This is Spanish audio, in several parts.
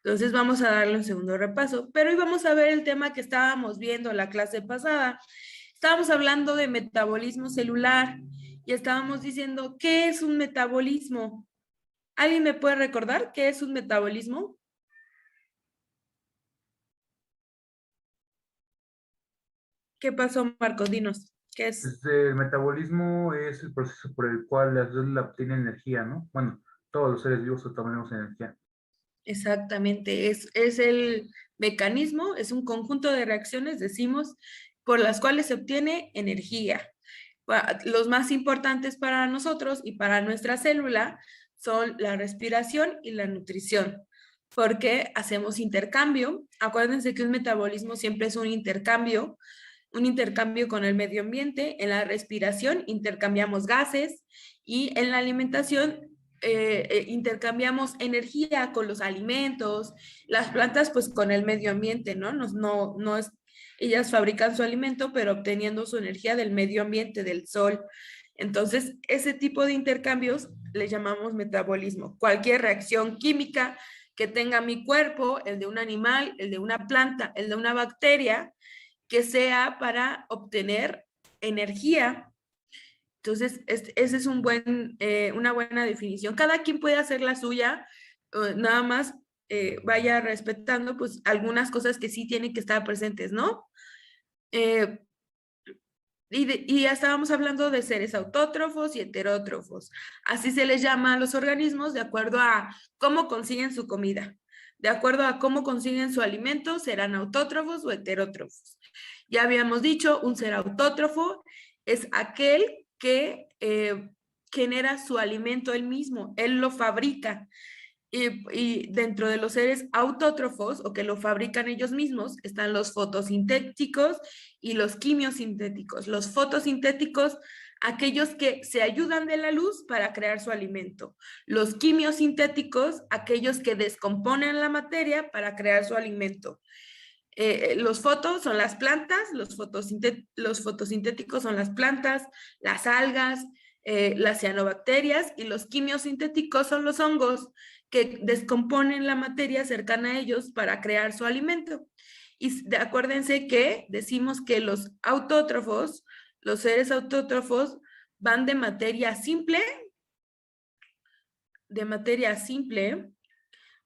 Entonces vamos a darle un segundo repaso, pero hoy vamos a ver el tema que estábamos viendo en la clase pasada. Estábamos hablando de metabolismo celular y estábamos diciendo, ¿qué es un metabolismo? ¿Alguien me puede recordar qué es un metabolismo? ¿Qué pasó, Marcos? Dinos, ¿qué es? El metabolismo es el proceso por el cual la célula obtiene energía, ¿no? Bueno, todos los seres vivos obtenemos energía. Exactamente, es el mecanismo, es un conjunto de reacciones, decimos, por las cuales se obtiene energía. Los más importantes para nosotros y para nuestra célula son la respiración y la nutrición, porque hacemos intercambio. Acuérdense que un metabolismo siempre es un intercambio con el medio ambiente. En la respiración intercambiamos gases y en la alimentación intercambiamos energía con los alimentos, las plantas pues con el medio ambiente, ¿no? No es, ellas fabrican su alimento, pero obteniendo su energía del medio ambiente, del sol. Entonces, ese tipo de intercambios le llamamos metabolismo. Cualquier reacción química que tenga mi cuerpo, el de un animal, el de una planta, el de una bacteria, que sea para obtener energía. Entonces, ese es una buena definición. Cada quien puede hacer la suya, nada más vaya respetando pues algunas cosas que sí tienen que estar presentes, ¿no? Eh, y ya estábamos hablando de seres autótrofos y heterótrofos. Así se les llama a los organismos de acuerdo a cómo consiguen su comida. De acuerdo a cómo consiguen su alimento, serán autótrofos o heterótrofos. Ya habíamos dicho, un ser autótrofo es aquel que genera su alimento él mismo, él lo fabrica. Y dentro de los seres autótrofos o que lo fabrican ellos mismos están los fotosintéticos y los quimiosintéticos. Los fotosintéticos, aquellos que se ayudan de la luz para crear su alimento. Los quimiosintéticos, aquellos que descomponen la materia para crear su alimento. Los fotos son las plantas, los fotosintéticos son las plantas, las algas, las cianobacterias, y los quimiosintéticos son los hongos que descomponen la materia cercana a ellos para crear su alimento. Y acuérdense que decimos que los autótrofos, los seres autótrofos, van de materia simple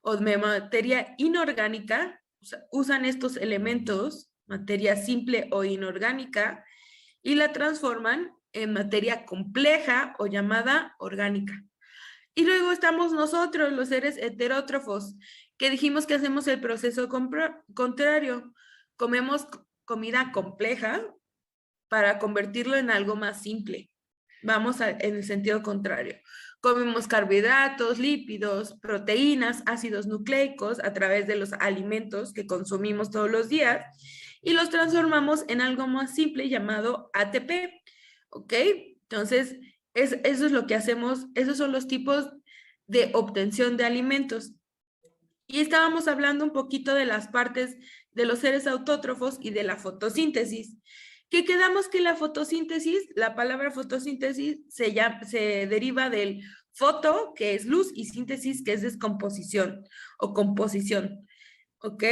o de materia inorgánica, usan estos elementos, materia simple o inorgánica, y la transforman en materia compleja o llamada orgánica. Y luego estamos nosotros, los seres heterótrofos, que dijimos que hacemos el proceso contrario. Comemos comida compleja para convertirlo en algo más simple. En el sentido contrario. Comemos carbohidratos, lípidos, proteínas, ácidos nucleicos a través de los alimentos que consumimos todos los días y los transformamos en algo más simple llamado ATP. ¿Ok? Entonces, eso es lo que hacemos, esos son los tipos de obtención de alimentos. Y estábamos hablando un poquito de las partes de los seres autótrofos y de la fotosíntesis. Que quedamos que la fotosíntesis, la palabra fotosíntesis se deriva del foto, que es luz, y síntesis, que es descomposición o composición. ¿Ok?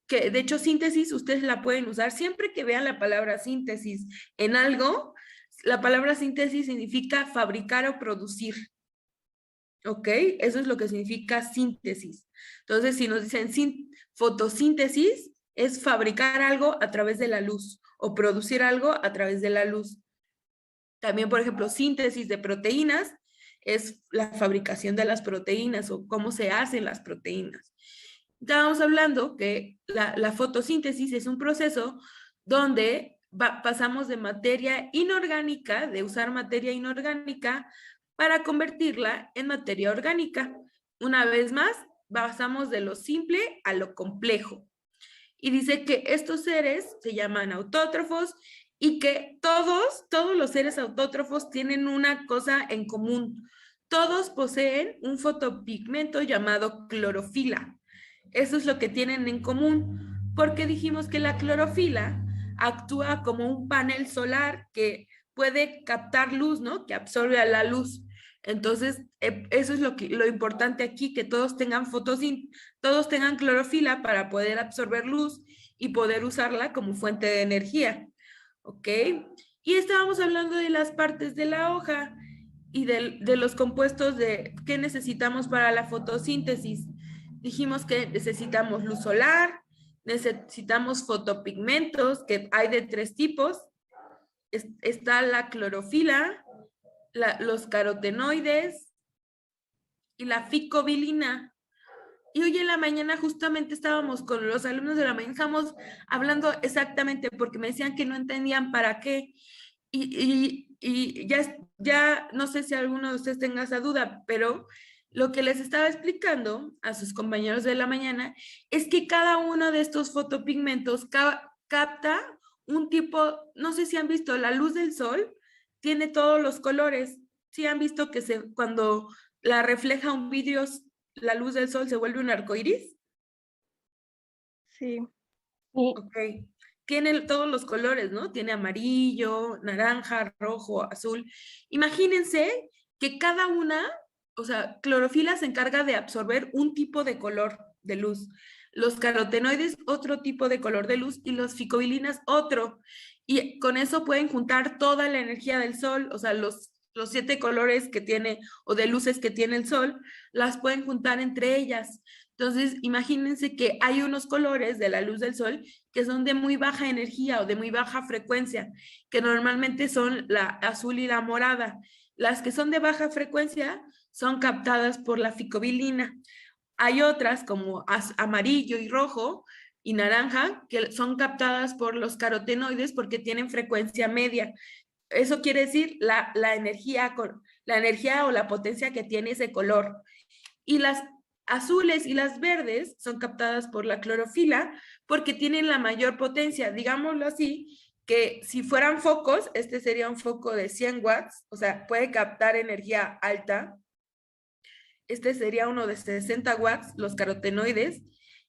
Que de hecho síntesis ustedes la pueden usar siempre que vean la palabra síntesis en algo. La palabra síntesis significa fabricar o producir. ¿Ok? Eso es lo que significa síntesis. Entonces, si nos dicen fotosíntesis, es fabricar algo a través de la luz o producir algo a través de la luz. También, por ejemplo, síntesis de proteínas es la fabricación de las proteínas o cómo se hacen las proteínas. Estábamos hablando que la fotosíntesis es un proceso donde pasamos de materia inorgánica, de usar materia inorgánica, para convertirla en materia orgánica. Una vez más, pasamos de lo simple a lo complejo. Y dice que estos seres se llaman autótrofos y que todos los seres autótrofos tienen una cosa en común. Todos poseen un fotopigmento llamado clorofila. Eso es lo que tienen en común, porque dijimos que la clorofila actúa como un panel solar que puede captar luz, ¿no? Que absorbe a la luz. Entonces, eso es lo importante aquí, que todos tengan todos tengan clorofila para poder absorber luz y poder usarla como fuente de energía. ¿Ok? Y estábamos hablando de las partes de la hoja y de los compuestos que necesitamos para la fotosíntesis. Dijimos que necesitamos luz solar, necesitamos fotopigmentos, que hay de 3 tipos. Está la clorofila, los carotenoides y la ficobilina. Y hoy en la mañana justamente estábamos con los alumnos de la mañana, estábamos hablando exactamente porque me decían que no entendían para qué. Y ya no sé si alguno de ustedes tenga esa duda, pero lo que les estaba explicando a sus compañeros de la mañana es que cada uno de estos fotopigmentos capta un tipo, no sé si han visto la luz del sol, tiene todos los colores. Si han visto que cuando la refleja un vidrio, la luz del sol se vuelve un arco iris. Sí. Ok. Tiene todos los colores, ¿no? Tiene amarillo, naranja, rojo, azul. Imagínense que cada una, o sea, clorofila se encarga de absorber un tipo de color de luz. Los carotenoides, otro tipo de color de luz, y los ficobilinas, otro. Y con eso pueden juntar toda la energía del sol, o sea, los 7 colores que tiene o de luces que tiene el sol, las pueden juntar entre ellas. Entonces, imagínense que hay unos colores de la luz del sol que son de muy baja energía o de muy baja frecuencia, que normalmente son la azul y la morada. Las que son de baja frecuencia son captadas por la ficobilina. Hay otras como amarillo y rojo y naranja que son captadas por los carotenoides porque tienen frecuencia media. Eso quiere decir la energía o la potencia que tiene ese color. Y las azules y las verdes son captadas por la clorofila porque tienen la mayor potencia, digámoslo así, que si fueran focos, este sería un foco de 100 watts, o sea, puede captar energía alta. Este sería uno de 60 watts, los carotenoides,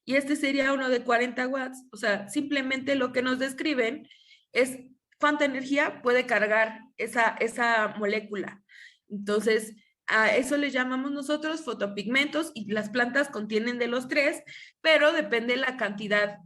y este sería uno de 40 watts, o sea, simplemente lo que nos describen es cuánta energía puede cargar esa molécula. Entonces, a eso le llamamos nosotros fotopigmentos y las plantas contienen de los 3, pero depende la cantidad.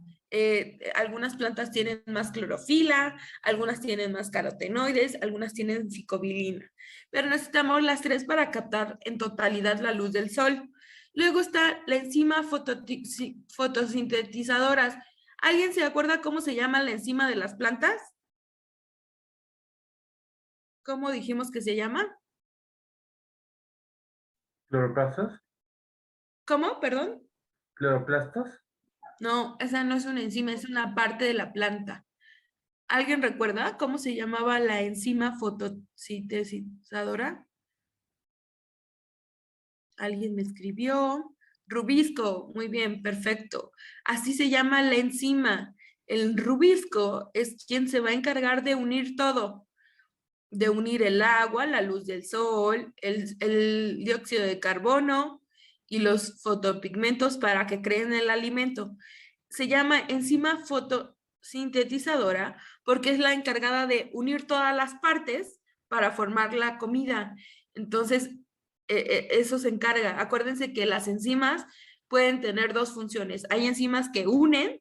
Algunas plantas tienen más clorofila, algunas tienen más carotenoides, algunas tienen ficobilina, pero necesitamos las 3 para captar en totalidad la luz del sol. Luego está la enzima fotosintetizadora. ¿Alguien se acuerda cómo se llama la enzima de las plantas? ¿Cómo dijimos que se llama? ¿Cloroplastas? ¿Cómo? Perdón. ¿Cloroplastas? No, esa no es una enzima, es una parte de la planta. ¿Alguien recuerda cómo se llamaba la enzima fotosintetizadora? Alguien me escribió. Rubisco, muy bien, perfecto. Así se llama la enzima. El rubisco es quien se va a encargar de unir todo, de unir el agua, la luz del sol, el dióxido de carbono y los fotopigmentos para que creen el alimento. Se llama enzima fotosintetizadora porque es la encargada de unir todas las partes para formar la comida. Entonces, eso se encarga. Acuérdense que las enzimas pueden tener 2 funciones. Hay enzimas que unen,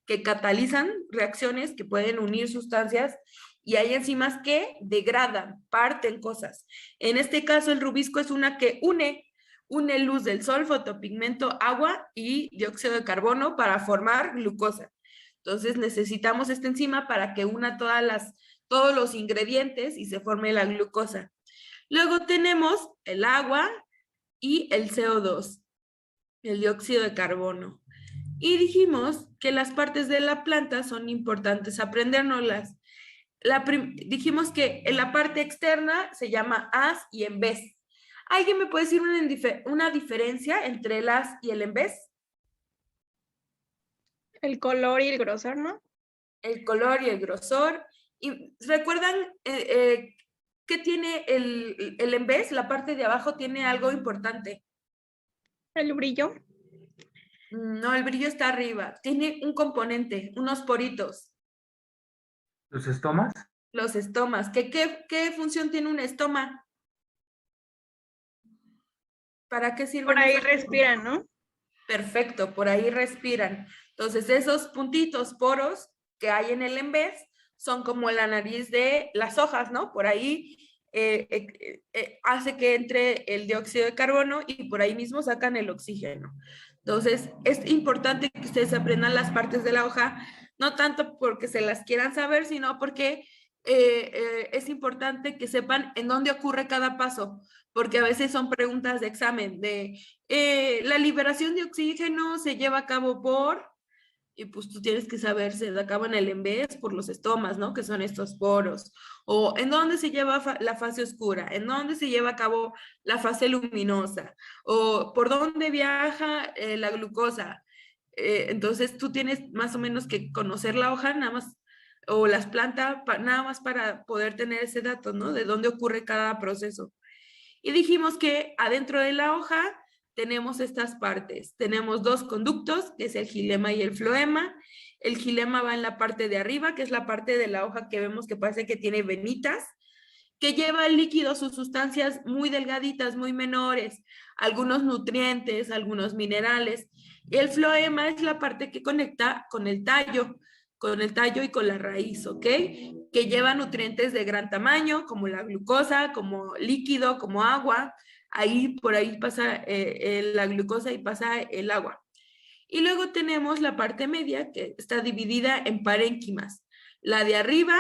que catalizan reacciones, que pueden unir sustancias, y hay enzimas que degradan, parten cosas. En este caso, el rubisco es una que une luz del sol, fotopigmento, agua y dióxido de carbono para formar glucosa. Entonces necesitamos esta enzima para que una todos los ingredientes y se forme la glucosa. Luego tenemos el agua y el CO2, el dióxido de carbono. Y dijimos que las partes de la planta son importantes aprendérnoslas. Dijimos que en la parte externa se llama as y en vez. ¿Alguien me puede decir una diferencia entre el as y el en vez? El color y el grosor, ¿no? El color y el grosor. ¿Y recuerdan qué tiene el en vez? La parte de abajo tiene algo importante. El brillo. No, el brillo está arriba. Tiene un componente, unos poritos. ¿Los estomas? Los estomas. ¿Qué función tiene un estoma? ¿Para qué sirven Por ahí esos poros? respiran, ¿no? Perfecto, por ahí respiran. Entonces, esos puntitos, poros que hay en el embés son como la nariz de las hojas, ¿no? Por ahí hace que entre el dióxido de carbono y por ahí mismo sacan el oxígeno. Entonces, es importante que ustedes aprendan las partes de la hoja, no tanto porque se las quieran saber, sino porque es importante que sepan en dónde ocurre cada paso, porque a veces son preguntas de examen de la liberación de oxígeno se lleva a cabo por, y pues tú tienes que saber, se acaba en el embés por los estomas, ¿no? Que son estos poros. O en dónde se lleva la fase oscura, en dónde se lleva a cabo la fase luminosa, o por dónde viaja la glucosa. Entonces tú tienes más o menos que conocer la hoja, nada más, o las plantas, nada más para poder tener ese dato, ¿no? De dónde ocurre cada proceso. Y dijimos que adentro de la hoja tenemos estas partes. Tenemos dos conductos, que es el xilema y el floema. El xilema va en la parte de arriba, que es la parte de la hoja que vemos que parece que tiene venitas, que lleva el líquido, sus sustancias muy delgaditas, muy menores, algunos nutrientes, algunos minerales. Y el floema es la parte que conecta con el tallo y con la raíz, ¿ok? Que lleva nutrientes de gran tamaño, como la glucosa, como líquido, como agua. Ahí, por ahí pasa la glucosa y pasa el agua. Y luego tenemos la parte media, que está dividida en parénquimas. La de arriba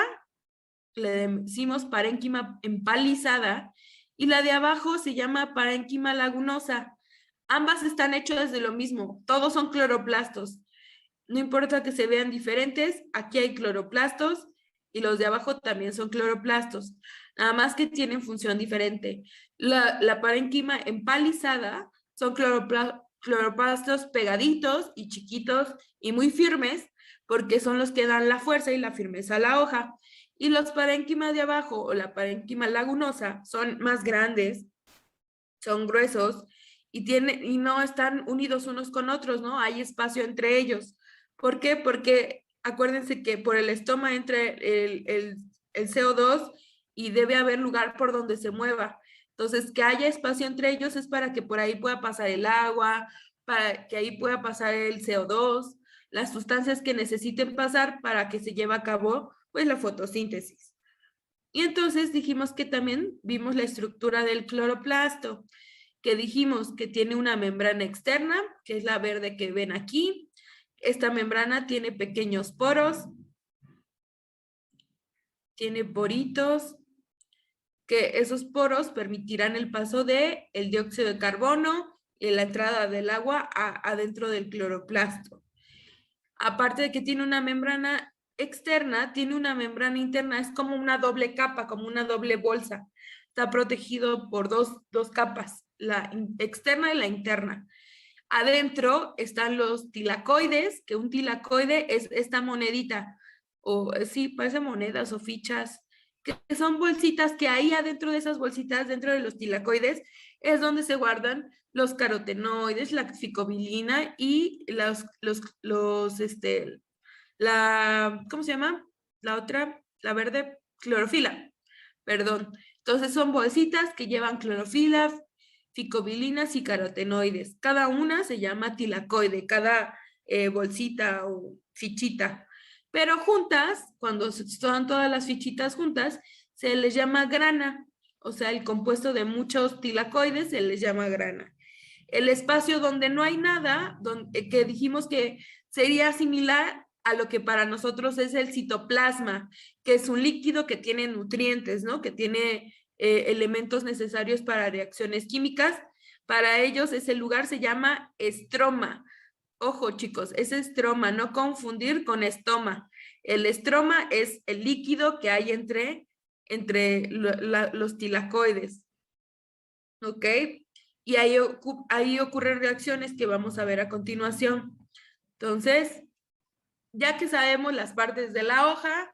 le decimos parénquima empalizada y la de abajo se llama parénquima lagunosa. Ambas están hechas de lo mismo, todos son cloroplastos. No importa que se vean diferentes, aquí hay cloroplastos y los de abajo también son cloroplastos, nada más que tienen función diferente. La parénquima empalizada son cloroplastos pegaditos y chiquitos y muy firmes, porque son los que dan la fuerza y la firmeza a la hoja. Y los parénquimas de abajo o la parénquima lagunosa son más grandes, son gruesos y no están unidos unos con otros, ¿no? Hay espacio entre ellos. ¿Por qué? Porque acuérdense que por el estoma entra el CO2 y debe haber lugar por donde se mueva. Entonces, que haya espacio entre ellos es para que por ahí pueda pasar el agua, para que ahí pueda pasar el CO2, las sustancias que necesiten pasar para que se lleve a cabo, pues, la fotosíntesis. Y entonces dijimos que también vimos la estructura del cloroplasto, que dijimos que tiene una membrana externa, que es la verde que ven aquí. Esta membrana tiene pequeños poros, tiene poritos, que esos poros permitirán el paso de el dióxido de carbono y la entrada del agua adentro del cloroplasto. Aparte de que tiene una membrana externa, tiene una membrana interna, es como una doble capa, como una doble bolsa. Está protegido por dos capas, la externa y la interna. Adentro están los tilacoides, que un tilacoide es esta monedita, o sí, parece monedas o fichas, que son bolsitas que ahí adentro de esas bolsitas, dentro de los tilacoides, es donde se guardan los carotenoides, la ficobilina y ¿cómo se llama? La otra, la verde, clorofila, perdón. Entonces son bolsitas que llevan clorofila, ficobilinas y carotenoides. Cada una se llama tilacoide, cada bolsita o fichita. Pero juntas, cuando son todas las fichitas juntas, se les llama grana. O sea, el compuesto de muchos tilacoides se les llama grana. El espacio donde no hay nada, que dijimos que sería similar a lo que para nosotros es el citoplasma, que es un líquido que tiene nutrientes, ¿no? Que tiene elementos necesarios para reacciones químicas. Para ellos ese lugar se llama estroma. Ojo, chicos, es estroma, no confundir con estoma. El estroma es el líquido que hay entre los tilacoides. ¿Ok? Y ahí ocurren reacciones que vamos a ver a continuación. Entonces, ya que sabemos las partes de la hoja,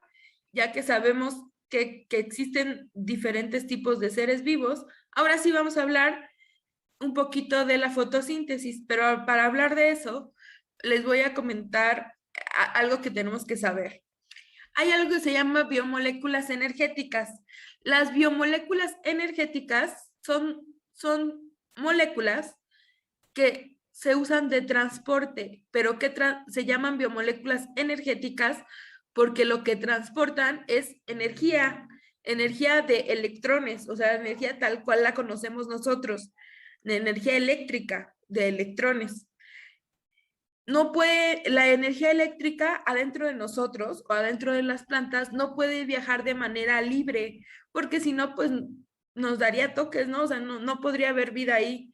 ya que sabemos que existen diferentes tipos de seres vivos, ahora sí vamos a hablar un poquito de la fotosíntesis, pero para hablar de eso, les voy a comentar algo que tenemos que saber. Hay algo que se llama biomoléculas energéticas. Las biomoléculas energéticas son moléculas que se usan de transporte, pero que se llaman biomoléculas energéticas porque lo que transportan es energía, energía de electrones, o sea, energía tal cual la conocemos nosotros, de energía eléctrica de electrones. No puede, la energía eléctrica adentro de nosotros o adentro de las plantas no puede viajar de manera libre, porque si no, pues nos daría toques, ¿no? O sea, no podría haber vida ahí.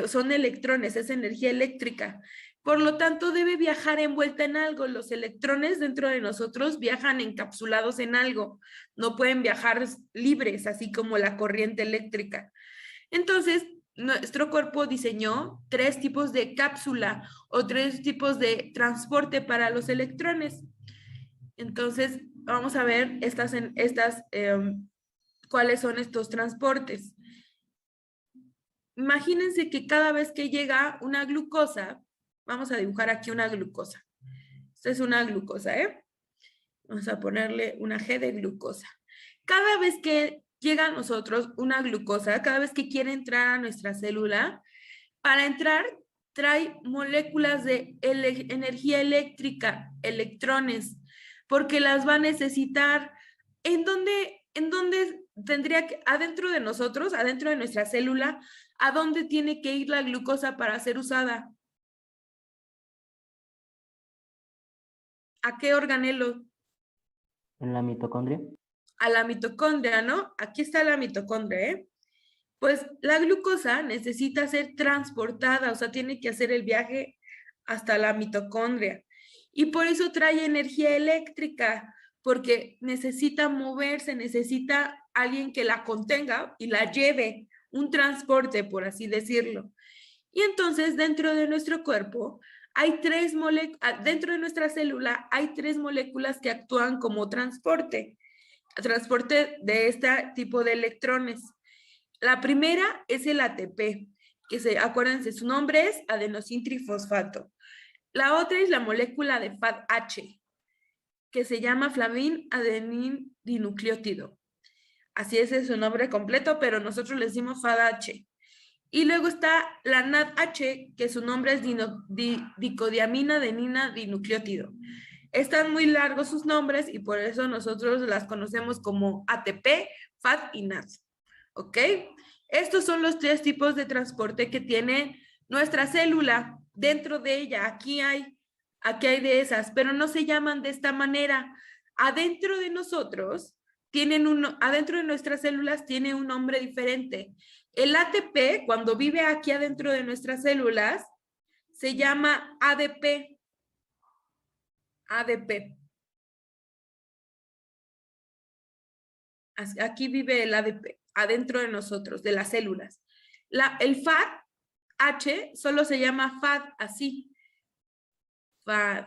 Son electrones, es energía eléctrica. Por lo tanto, debe viajar envuelta en algo. Los electrones dentro de nosotros viajan encapsulados en algo. No pueden viajar libres, así como la corriente eléctrica. Entonces, nuestro cuerpo diseñó 3 tipos de cápsula o 3 tipos de transporte para los electrones. Entonces, vamos a ver cuáles son estos transportes. Imagínense que cada vez que llega una glucosa, vamos a dibujar aquí una glucosa. Esta es una glucosa, ¿eh? Vamos a ponerle una G de glucosa. Cada vez que llega a nosotros una glucosa, cada vez que quiere entrar a nuestra célula, para entrar trae moléculas de energía eléctrica, electrones, porque las va a necesitar. ¿En dónde tendría que, adentro de nosotros, adentro de nuestra célula, a dónde tiene que ir la glucosa para ser usada? ¿A qué organelo? ¿En la mitocondria? A la mitocondria, ¿no? Aquí está la mitocondria, ¿eh? Pues la glucosa necesita ser transportada, o sea, tiene que hacer el viaje hasta la mitocondria. Y por eso trae energía eléctrica, porque necesita moverse, necesita alguien que la contenga y la lleve, un transporte, por así decirlo. Y entonces, dentro de nuestro cuerpo, hay 3 moléculas, dentro de nuestra célula hay 3 moléculas que actúan como transporte de este tipo de electrones. La primera es el ATP, acuérdense, su nombre es adenosintrifosfato. La otra es la molécula de FADH, que se llama flavin adenin dinucleótido. Así es su nombre completo, pero nosotros le decimos FADH. Y luego está la NADH, que su nombre es dicodiamina adenina dinucleótido. Están muy largos sus nombres y por eso nosotros las conocemos como ATP, FAD y NAD. ¿Ok? Estos son los 3 tipos de transporte que tiene nuestra célula. Dentro de ella, aquí hay de esas, pero no se llaman de esta manera. Adentro de nosotros, adentro de nuestras células tiene un nombre diferente. El ATP, cuando vive aquí adentro de nuestras células, se llama ADP. ADP. Aquí vive el ADP, adentro de nosotros, de las células. El FADH solo se llama FAD, así. FAD.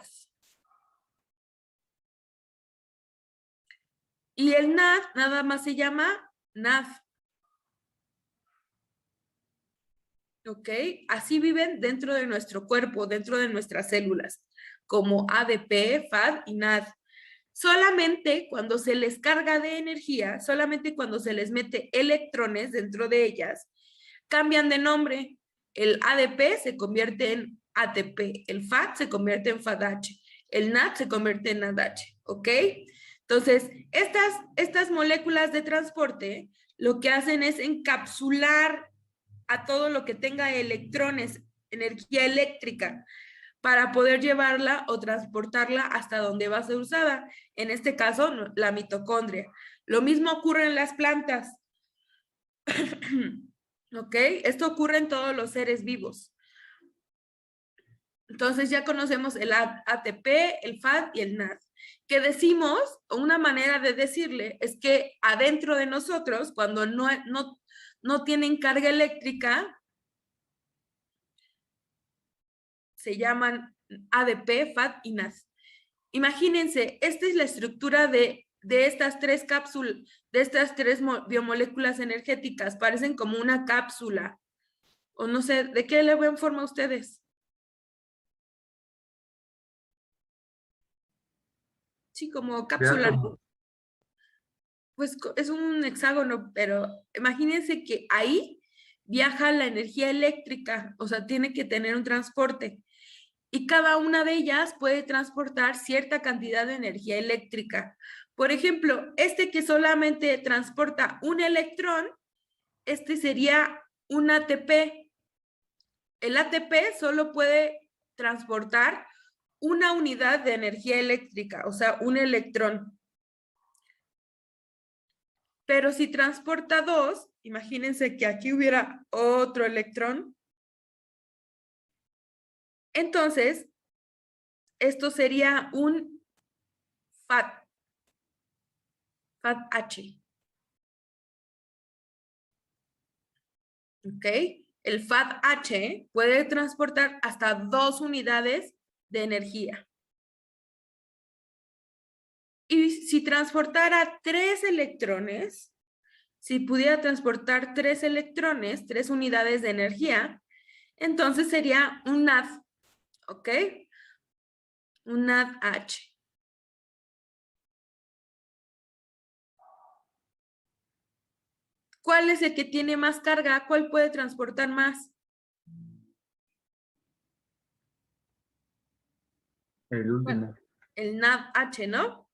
Y el NAD nada más se llama NAD. ¿Ok? Así viven dentro de nuestro cuerpo, dentro de nuestras células, como ADP, FAD y NAD. Solamente cuando se les carga de energía, solamente cuando se les mete electrones dentro de ellas, cambian de nombre. El ADP se convierte en ATP, el FAD se convierte en FADH, el NAD se convierte en NADH, ¿ok? Entonces, estas moléculas de transporte lo que hacen es encapsular a todo lo que tenga electrones, energía eléctrica, para poder llevarla o transportarla hasta donde va a ser usada. En este caso, la mitocondria. Lo mismo ocurre en las plantas. ¿Ok? Esto ocurre en todos los seres vivos. Entonces ya conocemos el ATP, el FAD y el NAD. Que decimos, una manera de decirle es que adentro de nosotros, cuando no tienen carga eléctrica, se llaman ADP, FAD y NAD. Imagínense, esta es la estructura de estas 3 cápsulas, de estas 3 biomoléculas energéticas. Parecen como una cápsula. O no sé, ¿de qué le ven forma a ustedes? Sí, como cápsula. Pues es un hexágono, pero imagínense que ahí viaja la energía eléctrica, o sea, tiene que tener un transporte. Y cada una de ellas puede transportar cierta cantidad de energía eléctrica. Por ejemplo, este que solamente transporta un electrón, este sería un ATP. El ATP solo puede transportar una unidad de energía eléctrica, o sea, un electrón. Pero si transporta dos, imagínense que aquí hubiera otro electrón. Entonces, esto sería un FAT, FAT-H. ¿Ok? El FAT-H puede transportar hasta 2 unidades de energía. Y si transportara 3 electrones, si pudiera transportar 3 electrones, 3 unidades de energía, entonces sería un NAD, ¿ok? Un NAD-H. ¿Cuál es el que tiene más carga? ¿Cuál puede transportar más? El último. Bueno, el NAD-H, ¿no?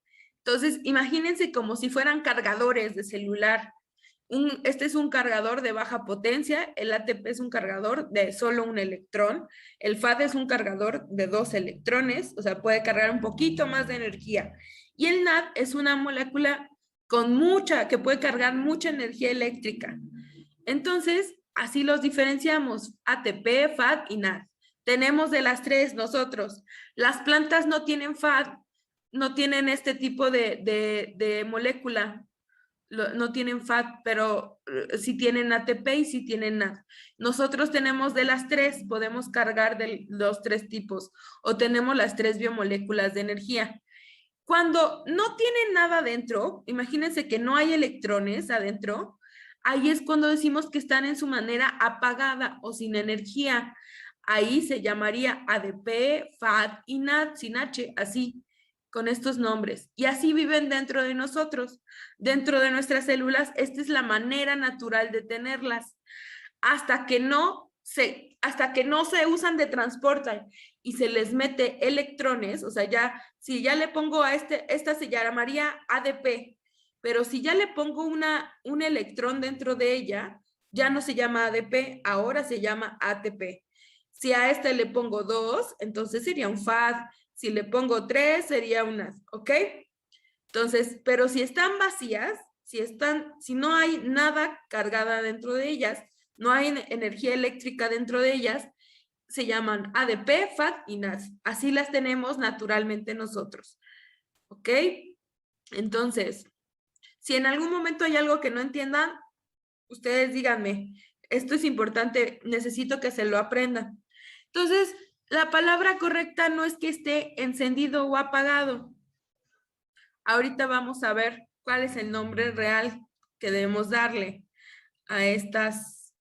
Entonces, imagínense como si fueran cargadores de celular. Este es un cargador de baja potencia, el ATP es un cargador de solo un electrón, el FAD es un cargador de 2 electrones, o sea, puede cargar un poquito más de energía. Y el NAD es una molécula que puede cargar mucha energía eléctrica. Entonces, así los diferenciamos, ATP, FAD y NAD. Tenemos de las tres nosotros. Las plantas no tienen FAD, no tienen este tipo de molécula, no tienen FAD, pero sí tienen ATP y sí tienen NAD. Nosotros tenemos de las tres, podemos cargar de los 3 tipos o tenemos las 3 biomoléculas de energía. Cuando no tienen nada adentro, imagínense que no hay electrones adentro, ahí es cuando decimos que están en su manera apagada o sin energía. Ahí se llamaría ADP, FAD y NAD, sin H, así, con estos nombres. Y así viven dentro de nosotros, dentro de nuestras células. Esta es la manera natural de tenerlas. Hasta que no se usan de transporte y se les mete electrones, o sea, si ya le pongo a esta se llamaría ADP, pero si ya le pongo un electrón dentro de ella, ya no se llama ADP, ahora se llama ATP. Si a esta le pongo 2, entonces sería un FAD. Si le pongo 3, sería un NAD, ¿ok? Entonces, pero si están vacías, si no hay nada cargada dentro de ellas, no hay energía eléctrica dentro de ellas, se llaman ADP, FAD y NAD. Así las tenemos naturalmente nosotros. ¿Ok? Entonces, si en algún momento hay algo que no entiendan, ustedes díganme, esto es importante, necesito que se lo aprendan. Entonces, la palabra correcta no es que esté encendido o apagado. Ahorita vamos a ver cuál es el nombre real que debemos darle a estas.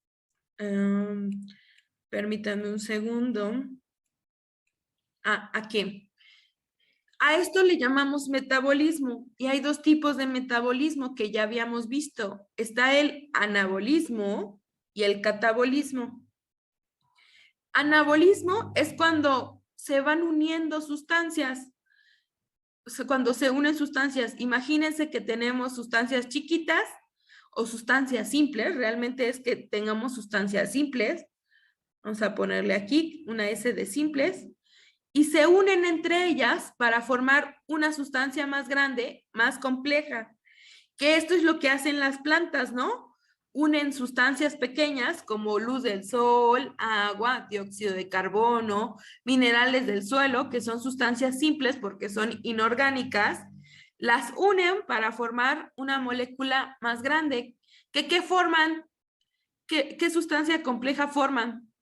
Permítanme un segundo. Aquí. A esto le llamamos metabolismo y hay 2 tipos de metabolismo que ya habíamos visto. Está el anabolismo y el catabolismo. Anabolismo es cuando se van uniendo sustancias. O sea, cuando se unen sustancias, imagínense que tenemos sustancias chiquitas o sustancias simples, realmente es que tengamos sustancias simples. Vamos a ponerle aquí una S de simples. Y se unen entre ellas para formar una sustancia más grande, más compleja. Que esto es lo que hacen las plantas, ¿no? Unen sustancias pequeñas como luz del sol, agua, dióxido de carbono, minerales del suelo, que son sustancias simples porque son inorgánicas, las unen para formar una molécula más grande. ¿Qué forman? ¿Qué sustancia compleja forman?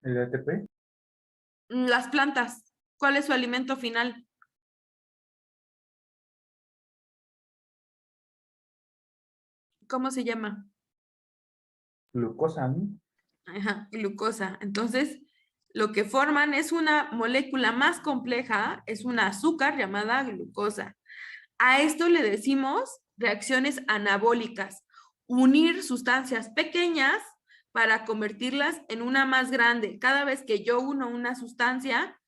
¿El ATP? Las plantas. ¿Cuál es su alimento final? ¿Cómo se llama? Glucosa, ¿no? Ajá, glucosa. Entonces, lo que forman es una molécula más compleja, es un azúcar llamada glucosa. A esto le decimos reacciones anabólicas unir sustancias pequeñas para convertirlas en una más grande. Cada vez que yo uno una sustancia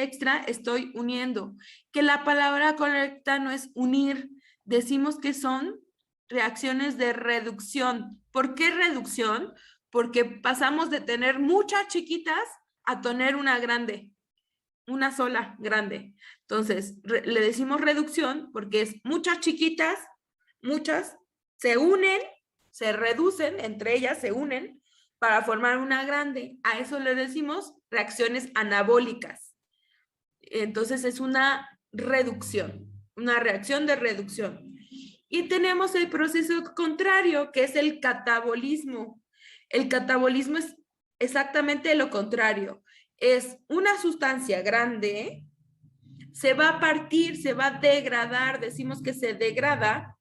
extra, estoy uniendo. Que la palabra correcta no es unir, decimos que son reacciones de reducción. ¿Por qué reducción? Porque pasamos de tener muchas chiquitas a tener una grande, una sola grande. Entonces, le decimos reducción porque es muchas chiquitas, muchas se unen, se reducen, entre ellas se unen para formar una grande. A eso le decimos reacciones anabólicas. Entonces es una reducción, una reacción de reducción. Y tenemos el proceso contrario, que es el catabolismo. El catabolismo es exactamente lo contrario. Es una sustancia grande, se va a partir, se va a degradar, decimos que se degrada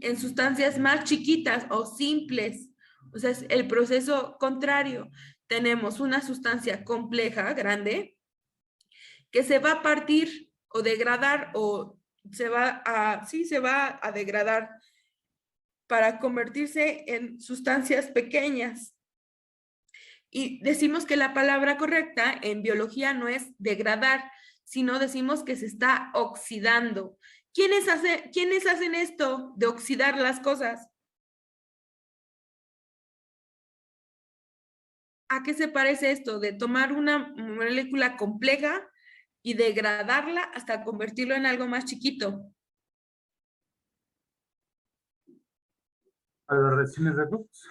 en sustancias más chiquitas o simples. O sea, es el proceso contrario. Tenemos una sustancia compleja, grande, que se va a partir o degradar o se va a degradar para convertirse en sustancias pequeñas. Y decimos que la palabra correcta en biología no es degradar, sino decimos que se está oxidando. ¿Quiénes hacen esto de oxidar las cosas? ¿A qué se parece esto? De tomar una molécula compleja y degradarla hasta convertirlo en algo más chiquito. A las reacciones redox.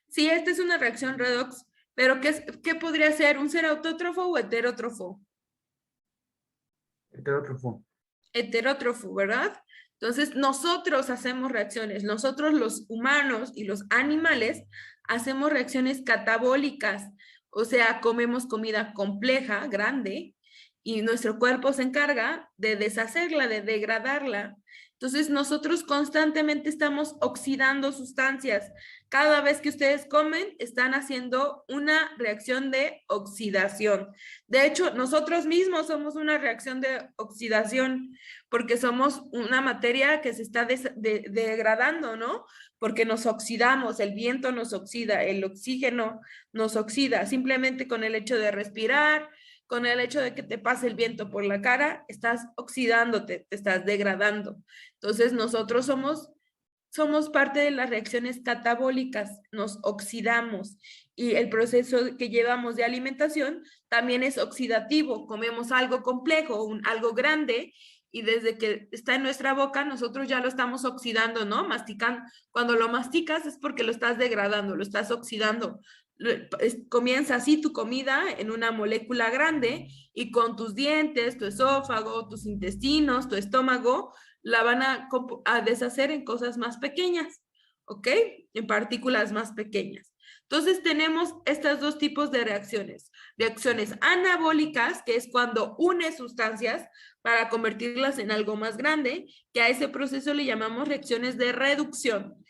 Sí, esta es una reacción redox, pero ¿qué podría ser? ¿Un ser autótrofo o heterótrofo? Heterótrofo. Heterótrofo, ¿verdad? Entonces, nosotros hacemos reacciones, nosotros los humanos y los animales hacemos reacciones catabólicas, o sea, comemos comida compleja, grande, y nuestro cuerpo se encarga de deshacerla, de degradarla. Entonces, nosotros constantemente estamos oxidando sustancias. Cada vez que ustedes comen, están haciendo una reacción de oxidación. De hecho, nosotros mismos somos una reacción de oxidación porque somos una materia que se está degradando, ¿no? Porque nos oxidamos, el viento nos oxida, el oxígeno nos oxida, simplemente con el hecho de respirar, con el hecho de que te pase el viento por la cara, estás oxidándote, te estás degradando. Entonces nosotros somos parte de las reacciones catabólicas, nos oxidamos y el proceso que llevamos de alimentación también es oxidativo, comemos algo complejo, algo grande y desde que está en nuestra boca nosotros ya lo estamos oxidando, ¿no? Masticando. Cuando lo masticas es porque lo estás degradando, lo estás oxidando. Comienza así tu comida en una molécula grande y con tus dientes, tu esófago, tus intestinos, tu estómago, la van a deshacer en cosas más pequeñas, ¿ok? En partículas más pequeñas. Entonces tenemos estos dos tipos de reacciones. Reacciones anabólicas, que es cuando une sustancias para convertirlas en algo más grande, que a ese proceso le llamamos reacciones de reducción.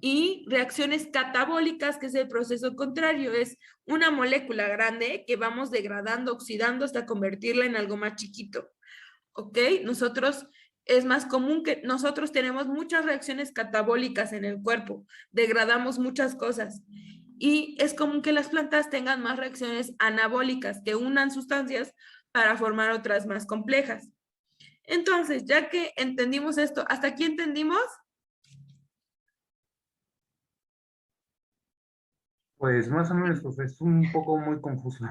Y reacciones catabólicas, que es el proceso contrario, es una molécula grande que vamos degradando, oxidando hasta convertirla en algo más chiquito. ¿Ok? Es más común que nosotros tenemos muchas reacciones catabólicas en el cuerpo, degradamos muchas cosas. Y es común que las plantas tengan más reacciones anabólicas, que unan sustancias para formar otras más complejas. Entonces, ya que entendimos esto, ¿hasta aquí entendimos? Pues más o menos, pues es un poco muy confuso.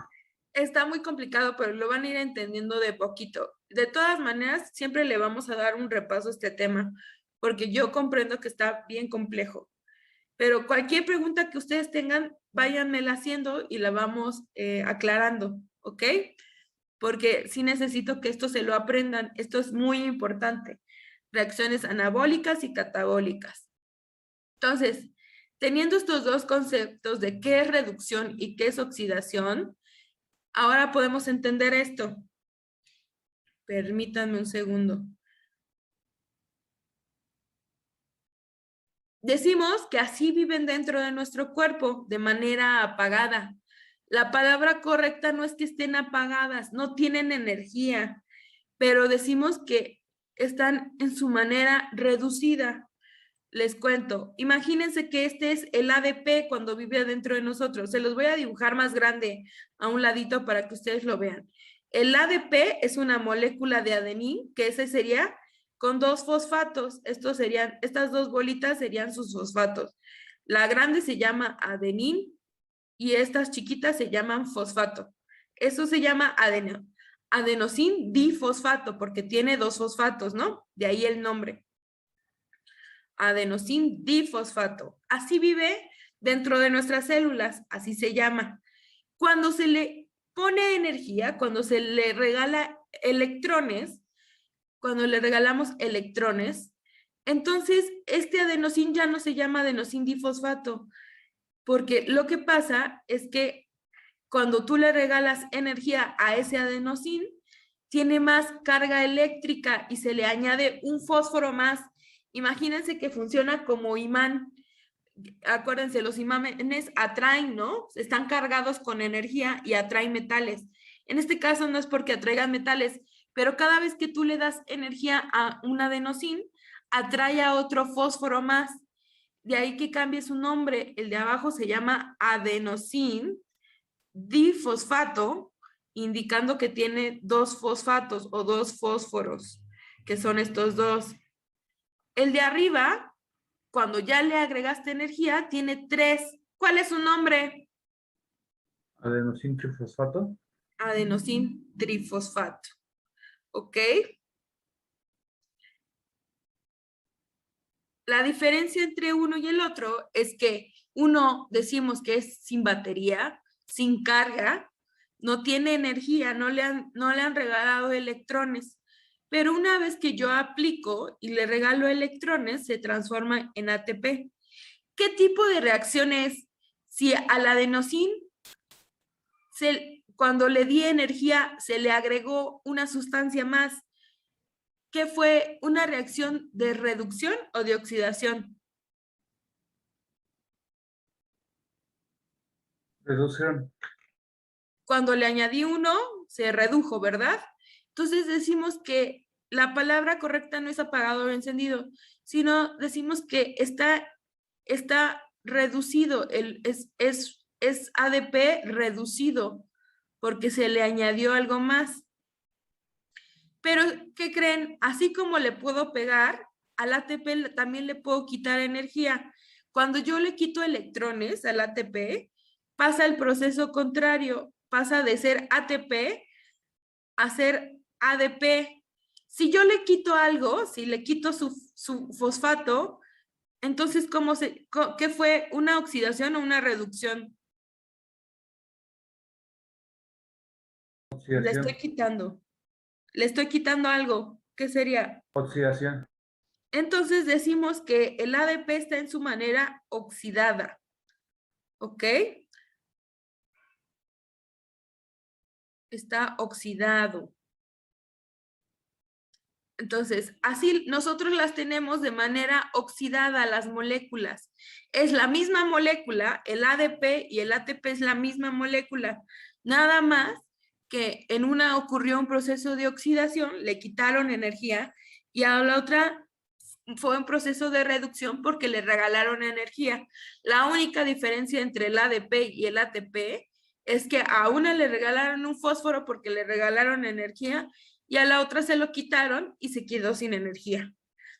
Está muy complicado, pero lo van a ir entendiendo de poquito. De todas maneras, siempre le vamos a dar un repaso a este tema, porque yo comprendo que está bien complejo. Pero cualquier pregunta que ustedes tengan, váyanmela haciendo y la vamos aclarando, ¿ok? Porque sí necesito que esto se lo aprendan. Esto es muy importante. Reacciones anabólicas y catabólicas. Entonces, teniendo estos dos conceptos de qué es reducción y qué es oxidación, ahora podemos entender esto. Permítanme un segundo. Decimos que así viven dentro de nuestro cuerpo de manera apagada. La palabra correcta no es que estén apagadas, no tienen energía, pero decimos que están en su manera reducida. Les cuento, imagínense que este es el ADP cuando vive dentro de nosotros. Se los voy a dibujar más grande a un ladito para que ustedes lo vean. El ADP es una molécula de adenín, que ese sería con 2 fosfatos. Estas 2 bolitas serían sus fosfatos. La grande se llama adenín y estas chiquitas se llaman fosfato. Eso se llama adenosín difosfato, porque tiene 2 fosfatos, ¿no? De ahí el nombre. Adenosín difosfato. Así vive dentro de nuestras células, así se llama. Cuando se le pone energía, cuando se le regala electrones, cuando le regalamos electrones, entonces este adenosín ya no se llama adenosín difosfato, porque lo que pasa es que cuando tú le regalas energía a ese adenosín, tiene más carga eléctrica y se le añade un fósforo más. Imagínense que funciona como imán. Acuérdense, los imanes atraen, ¿no? Están cargados con energía y atraen metales. En este caso no es porque atraigan metales, pero cada vez que tú le das energía a un adenosín, atrae a otro fósforo más. De ahí que cambie su nombre. El de abajo se llama adenosín difosfato, indicando que tiene 2 fosfatos o 2 fósforos, que son estos 2. El de arriba, cuando ya le agregaste energía, tiene 3. ¿Cuál es su nombre? Adenosín trifosfato. Adenosín trifosfato. ¿Ok? La diferencia entre uno y el otro es que uno decimos que es sin batería, sin carga, no tiene energía, no le han regalado electrones. Pero una vez que yo aplico y le regalo electrones, se transforma en ATP. ¿Qué tipo de reacción es? Si al adenosín, cuando le di energía, se le agregó una sustancia más, ¿qué fue? ¿Una reacción de reducción o de oxidación? Reducción. Cuando le añadí uno, se redujo, ¿verdad? Entonces decimos que la palabra correcta no es apagado o encendido, sino decimos que está reducido, es ADP reducido, porque se le añadió algo más. Pero, ¿qué creen? Así como le puedo pegar, al ATP también le puedo quitar energía. Cuando yo le quito electrones al ATP, pasa el proceso contrario, pasa de ser ATP a ser ADP. Si yo le quito algo, si le quito su fosfato, entonces, ¿qué fue? ¿Una oxidación o una reducción? Le estoy Oxidación. le estoy quitando algo. ¿Qué sería? Oxidación. Entonces decimos que el ADP está en su manera oxidada. ¿Ok? Está oxidado. Entonces, así nosotros las tenemos de manera oxidada, las moléculas. Es la misma molécula, el ADP y el ATP es la misma molécula. Nada más que en una ocurrió un proceso de oxidación, le quitaron energía, y a la otra fue un proceso de reducción porque le regalaron energía. La única diferencia entre el ADP y el ATP es que a una le regalaron un fósforo porque le regalaron energía y a la otra se lo quitaron y se quedó sin energía.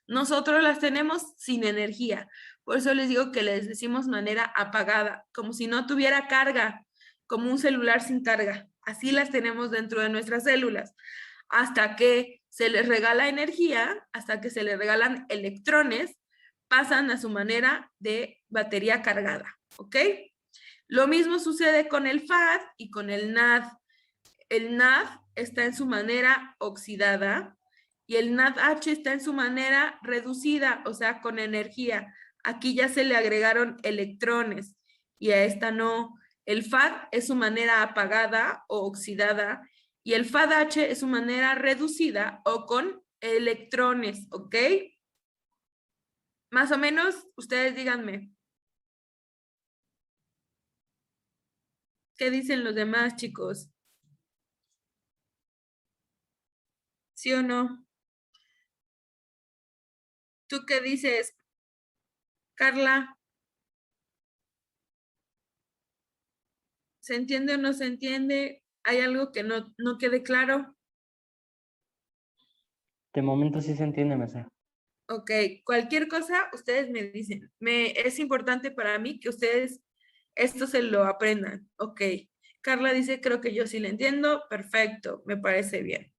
Nosotros las tenemos sin energía. Por eso les digo que les decimos manera apagada, como si no tuviera carga, como un celular sin carga. Así las tenemos dentro de nuestras células. Hasta que se les regala energía, hasta que se les regalan electrones, pasan a su manera de batería cargada, ¿ok? Lo mismo sucede con el FAD y con el NAD. El NAD está en su manera oxidada y el NADH está en su manera reducida, o sea, con energía. Aquí ya se le agregaron electrones y a esta no. El FAD es su manera apagada o oxidada y el FADH es su manera reducida o con electrones, ¿ok? Más o menos, ustedes díganme. ¿Qué dicen los demás, chicos? ¿Sí o no? ¿Tú qué dices? Carla, ¿se entiende o no se entiende? ¿Hay algo que no quede claro? De momento sí se entiende, maestra. Ok, cualquier cosa, ustedes me dicen. Es importante para mí que ustedes esto se lo aprendan. Ok, Carla dice, creo que yo sí le entiendo. Perfecto, me parece bien.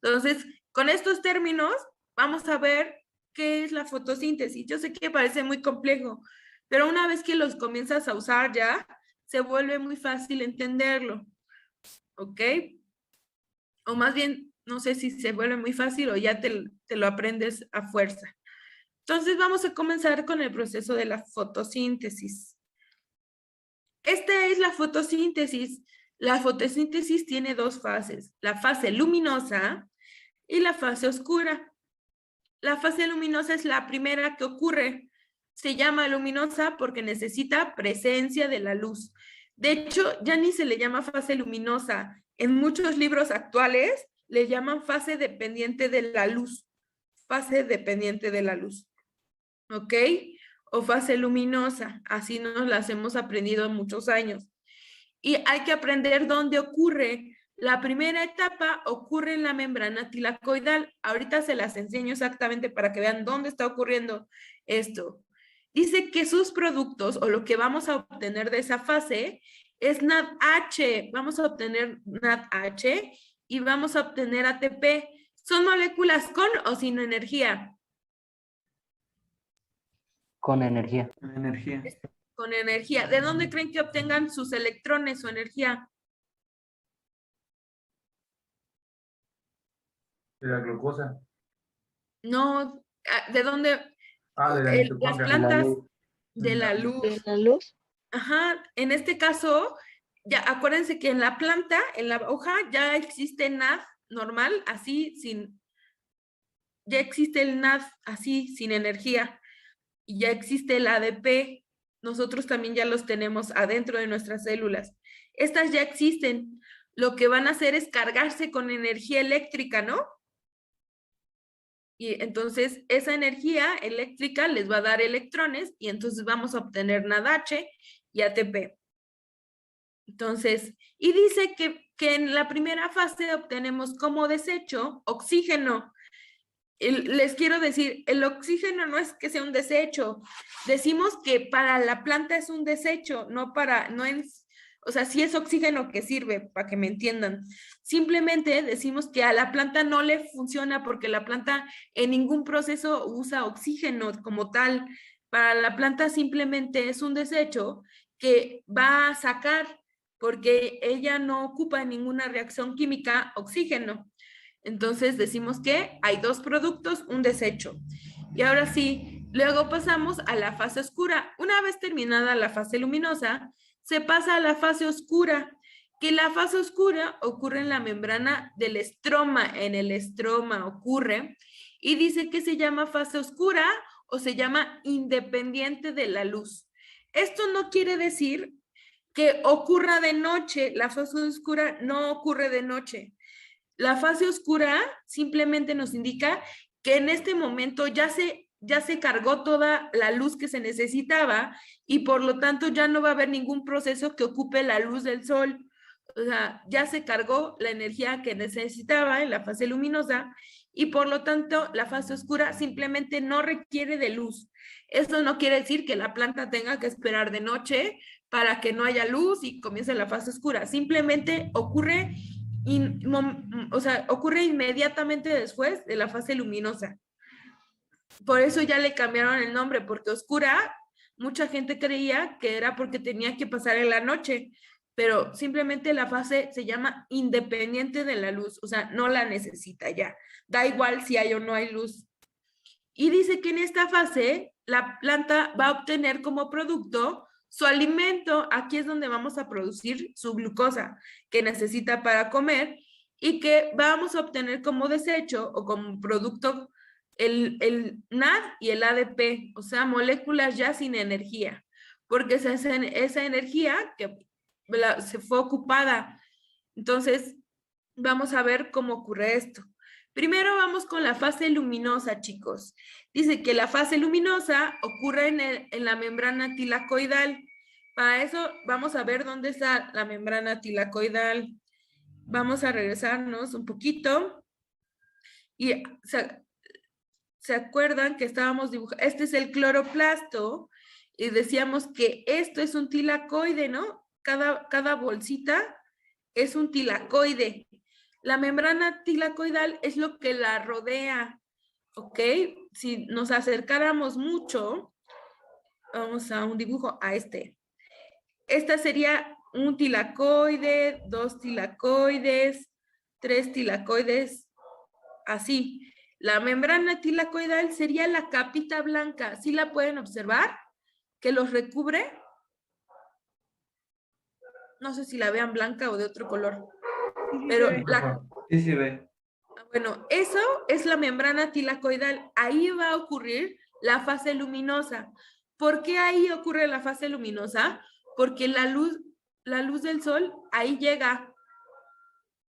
Entonces, con estos términos, vamos a ver qué es la fotosíntesis. Yo sé que parece muy complejo, pero una vez que los comienzas a usar ya, se vuelve muy fácil entenderlo. ¿Ok? O más bien, no sé si se vuelve muy fácil o ya te lo aprendes a fuerza. Entonces vamos a comenzar con el proceso de la fotosíntesis. Esta es la fotosíntesis. La fotosíntesis tiene dos fases, la fase luminosa y la fase oscura. La fase luminosa es la primera que ocurre. Se llama luminosa porque necesita presencia de la luz. De hecho, ya ni se le llama fase luminosa. En muchos libros actuales le llaman fase dependiente de la luz. Fase dependiente de la luz. ¿Ok? O fase luminosa. Así nos las hemos aprendido en muchos años. Y hay que aprender dónde ocurre. La primera etapa ocurre en la membrana tilacoidal. Ahorita se las enseño exactamente para que vean dónde está ocurriendo esto. Dice que sus productos o lo que vamos a obtener de esa fase es NADH. Vamos a obtener NADH y vamos a obtener ATP. ¿Son moléculas con o sin energía? Con energía. Energía. Con energía. ¿De dónde creen que obtengan sus electrones o energía? De la glucosa. No, ¿de dónde? De la Las mitocondria. plantas luz. de la ¿De luz. la luz? Ajá, en este caso, ya acuérdense que en la planta, en la hoja, ya existe NAD normal, así ya existe el NAD así, sin energía, y ya existe el ADP. Nosotros también ya los tenemos adentro de nuestras células. Estas ya existen. Lo que van a hacer es cargarse con energía eléctrica, ¿no? Y entonces esa energía eléctrica les va a dar electrones y entonces vamos a obtener NADH y ATP. Entonces, y dice que en la primera fase obtenemos como desecho oxígeno. Les quiero decir, el oxígeno no es que sea un desecho. Decimos que para la planta es un desecho, o sea, sí es oxígeno que sirve, para que me entiendan. Simplemente decimos que a la planta no le funciona porque la planta en ningún proceso usa oxígeno como tal. Para la planta simplemente es un desecho que va a sacar porque ella no ocupa en ninguna reacción química oxígeno. Entonces decimos que hay dos productos, un desecho. Y ahora sí, luego pasamos a la fase oscura. Una vez terminada la fase luminosa, se pasa a la fase oscura, que la fase oscura ocurre en la membrana del estroma, en el estroma ocurre, y dice que se llama fase oscura o se llama independiente de la luz. Esto no quiere decir que ocurra de noche, la fase oscura no ocurre de noche. La fase oscura simplemente nos indica que en este momento ya se cargó toda la luz que se necesitaba y por lo tanto ya no va a haber ningún proceso que ocupe la luz del sol. O sea, ya se cargó la energía que necesitaba en la fase luminosa y por lo tanto la fase oscura simplemente no requiere de luz. Esto no quiere decir que la planta tenga que esperar de noche para que no haya luz y comience la fase oscura. Simplemente ocurre ocurre inmediatamente después de la fase luminosa. Por eso ya le cambiaron el nombre, porque oscura, mucha gente creía que era porque tenía que pasar en la noche, pero simplemente la fase se llama independiente de la luz, o sea, no la necesita ya. Da igual si hay o no hay luz. Y dice que en esta fase la planta va a obtener como producto su alimento. Aquí es donde vamos a producir su glucosa que necesita para comer y que vamos a obtener como desecho o como producto el NAD y el ADP, o sea, moléculas ya sin energía, porque esa energía que se fue ocupada. Entonces, vamos a ver cómo ocurre esto. Primero vamos con la fase luminosa, chicos. Dice que la fase luminosa ocurre en la membrana tilacoidal. Para eso vamos a ver dónde está la membrana tilacoidal. Vamos a regresarnos un poquito. Y se acuerdan que estábamos dibujando, este es el cloroplasto, y decíamos que esto es un tilacoide, ¿no? Cada bolsita es un tilacoide. La membrana tilacoidal es lo que la rodea, ¿ok? Si nos acercáramos mucho, vamos a un dibujo, a este. Esta sería un tilacoide, 2 tilacoides, 3 tilacoides, así. La membrana tilacoidal sería la capita blanca. ¿Sí la pueden observar? Que los recubre. No sé si la vean blanca o de otro color. Pero Sí se ve. bueno, eso es la membrana tilacoidal. Ahí va a ocurrir la fase luminosa. ¿Por qué ahí ocurre la fase luminosa? Porque la luz del sol ahí llega.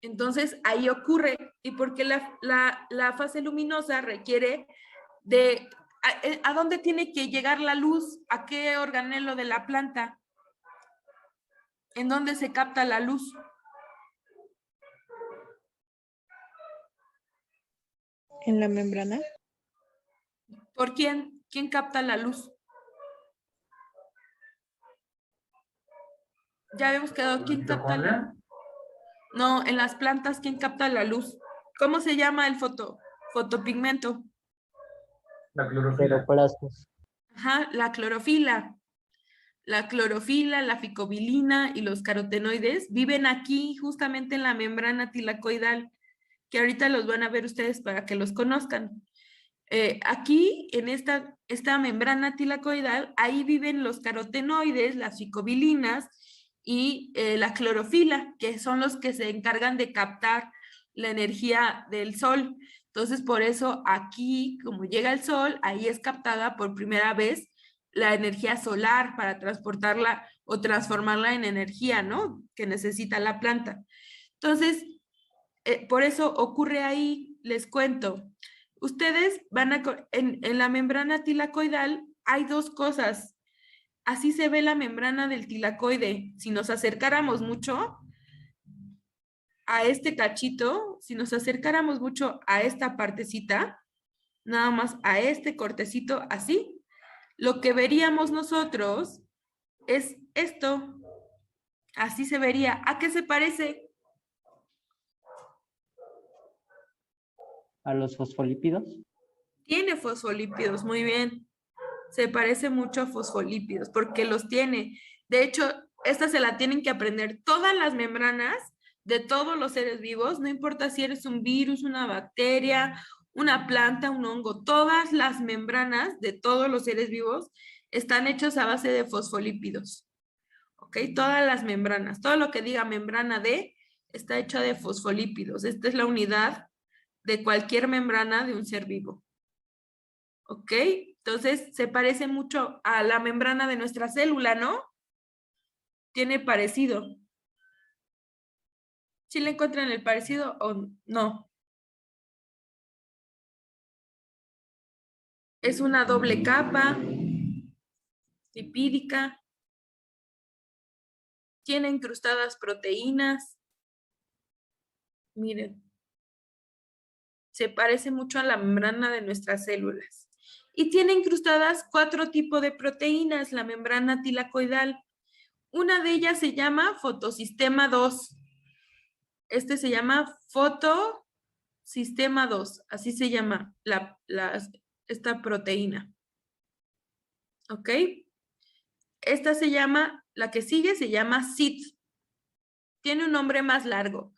Entonces, ahí ocurre. Y porque la fase luminosa requiere de... ¿A dónde tiene que llegar la luz? ¿A qué organelo de la planta? ¿En dónde se capta la luz? En la membrana. ¿Por quién? ¿Quién capta la luz? Ya habíamos quedado. ¿Quién capta la luz? No, en las plantas, ¿quién capta la luz? ¿Cómo se llama el fotopigmento? La clorofila. Cloroplastos. Ajá, la clorofila. La clorofila, la ficobilina y los carotenoides viven aquí, justamente en la membrana tilacoidal, que ahorita los van a ver ustedes para que los conozcan. Aquí, en esta membrana tilacoidal, ahí viven los carotenoides, las ficobilinas y la clorofila, que son los que se encargan de captar la energía del sol. Entonces, por eso aquí, como llega el sol, ahí es captada por primera vez la energía solar para transportarla o transformarla en energía, ¿no? Que necesita la planta. Entonces, por eso ocurre ahí, les cuento. Ustedes van en la membrana tilacoidal hay dos cosas. Así se ve la membrana del tilacoide. Si nos acercáramos mucho a este cachito, si nos acercáramos mucho a esta partecita, nada más a este cortecito así, lo que veríamos nosotros es esto. Así se vería. ¿A qué se parece? ¿A los fosfolípidos? Tiene fosfolípidos, muy bien. Se parece mucho a fosfolípidos porque los tiene. De hecho, esta se la tienen que aprender todas las membranas de todos los seres vivos, no importa si eres un virus, una bacteria, una planta, un hongo, todas las membranas de todos los seres vivos están hechas a base de fosfolípidos. ¿Ok? Todas las membranas, todo lo que diga membrana D está hecha de fosfolípidos. Esta es la unidad de cualquier membrana de un ser vivo. ¿Ok? Entonces, se parece mucho a la membrana de nuestra célula, ¿no? Tiene parecido. ¿Sí le encuentran el parecido o no? Es una doble capa lipídica. Tiene incrustadas proteínas. Miren. Se parece mucho a la membrana de nuestras células. Y tiene incrustadas 4 tipos de proteínas, la membrana tilacoidal. Una de ellas se llama fotosistema 2. Este se llama fotosistema 2. Así se llama esta proteína. ¿Ok? Esta se llama, la que sigue se llama CIT. Tiene un nombre más largo,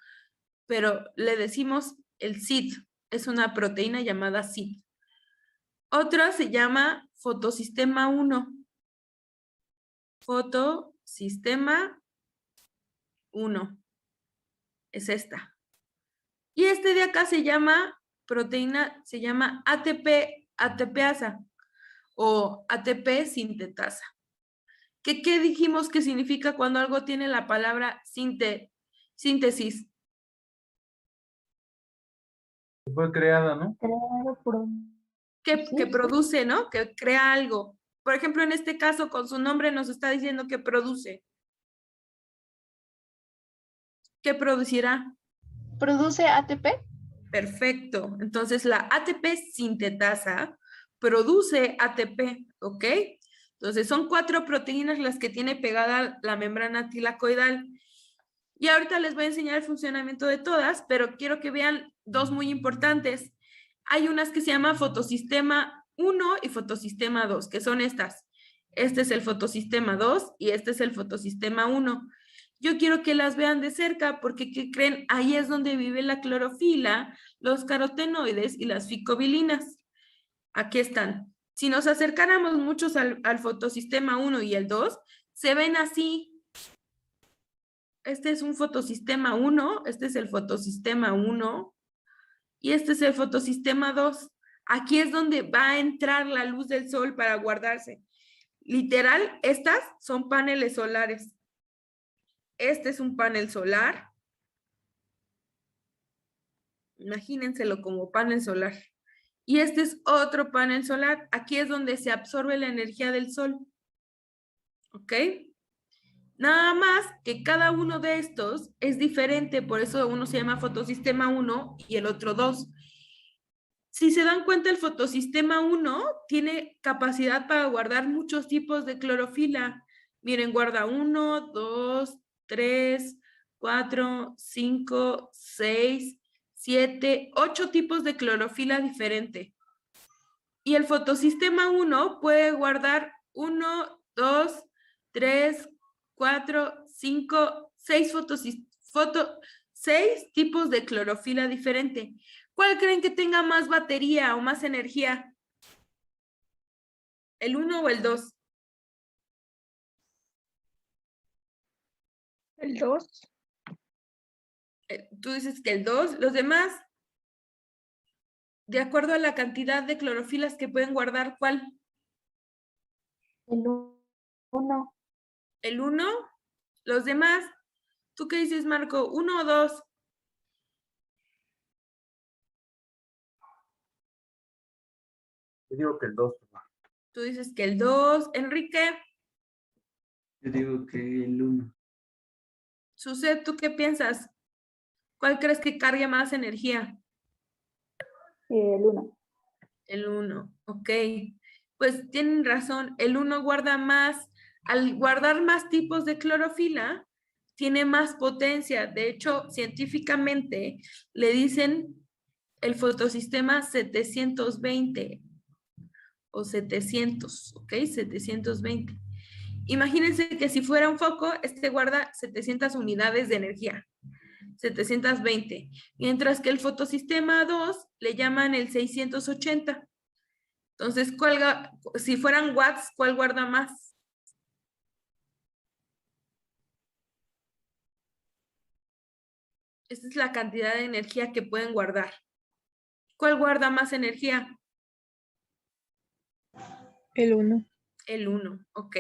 pero le decimos el CIT. Es una proteína llamada CIT. Otra se llama fotosistema 1. Fotosistema 1. Es esta. Y este de acá se llama proteína, se llama ATPasa o ATP sintetasa. ¿Qué dijimos que significa cuando algo tiene la palabra síntesis? fue creada, ¿no? Que produce, ¿no? Que crea algo. Por ejemplo, en este caso, con su nombre nos está diciendo que produce. ¿Qué producirá? ¿Produce ATP? Perfecto. Entonces, la ATP sintetasa produce ATP, ¿ok? Entonces, son 4 proteínas las que tiene pegada la membrana tilacoidal. Y ahorita les voy a enseñar el funcionamiento de todas, pero quiero que vean 2 muy importantes. Hay unas que se llama fotosistema 1 y fotosistema 2, que son estas. Este es el fotosistema 2 y este es el fotosistema 1. Yo quiero que las vean de cerca porque, ¿qué creen? Ahí es donde vive la clorofila, los carotenoides y las ficobilinas. Aquí están. Si nos acercáramos muchos al fotosistema 1 y el 2, se ven así. Este es un fotosistema 1, este es el fotosistema 1 y este es el fotosistema 2. Aquí es donde va a entrar la luz del sol para guardarse. Literal, estas son paneles solares. Este es un panel solar. Imagínenselo como panel solar. Y este es otro panel solar. Aquí es donde se absorbe la energía del sol. ¿Ok? Nada más que cada uno de estos es diferente, por eso uno se llama fotosistema 1 y el otro 2. Si se dan cuenta, el fotosistema 1 tiene capacidad para guardar muchos tipos de clorofila. Miren, guarda 1, 2, 3, 4, 5, 6, 7, 8 tipos de clorofila diferente. Y el fotosistema 1 puede guardar 1, 2, 3, 4, 5, 6 6 tipos de clorofila diferente. ¿Cuál creen que tenga más batería o más energía? ¿El 1 o el 2? El 2. Tú dices que el 2. Los demás, de acuerdo a la cantidad de clorofilas que pueden guardar, ¿cuál? El 1. ¿El 1? Los demás, ¿tú qué dices, Marco? ¿1 o 2? Yo digo que el 2. Tú dices que el 2. Enrique. Yo digo que el 1. Suset, ¿tú qué piensas? ¿Cuál crees que cargue más energía? El 1. El 1, ok. Pues tienen razón, el 1 guarda más, al guardar más tipos de clorofila, tiene más potencia. De hecho, científicamente le dicen el fotosistema 720 o 700, ¿ok? 720. Imagínense que si fuera un foco, este guarda 700 unidades de energía. 720, mientras que el fotosistema 2 le llaman el 680. Entonces, si fueran watts, ¿cuál guarda más? Esta es la cantidad de energía que pueden guardar. ¿Cuál guarda más energía? El 1. El 1, ok.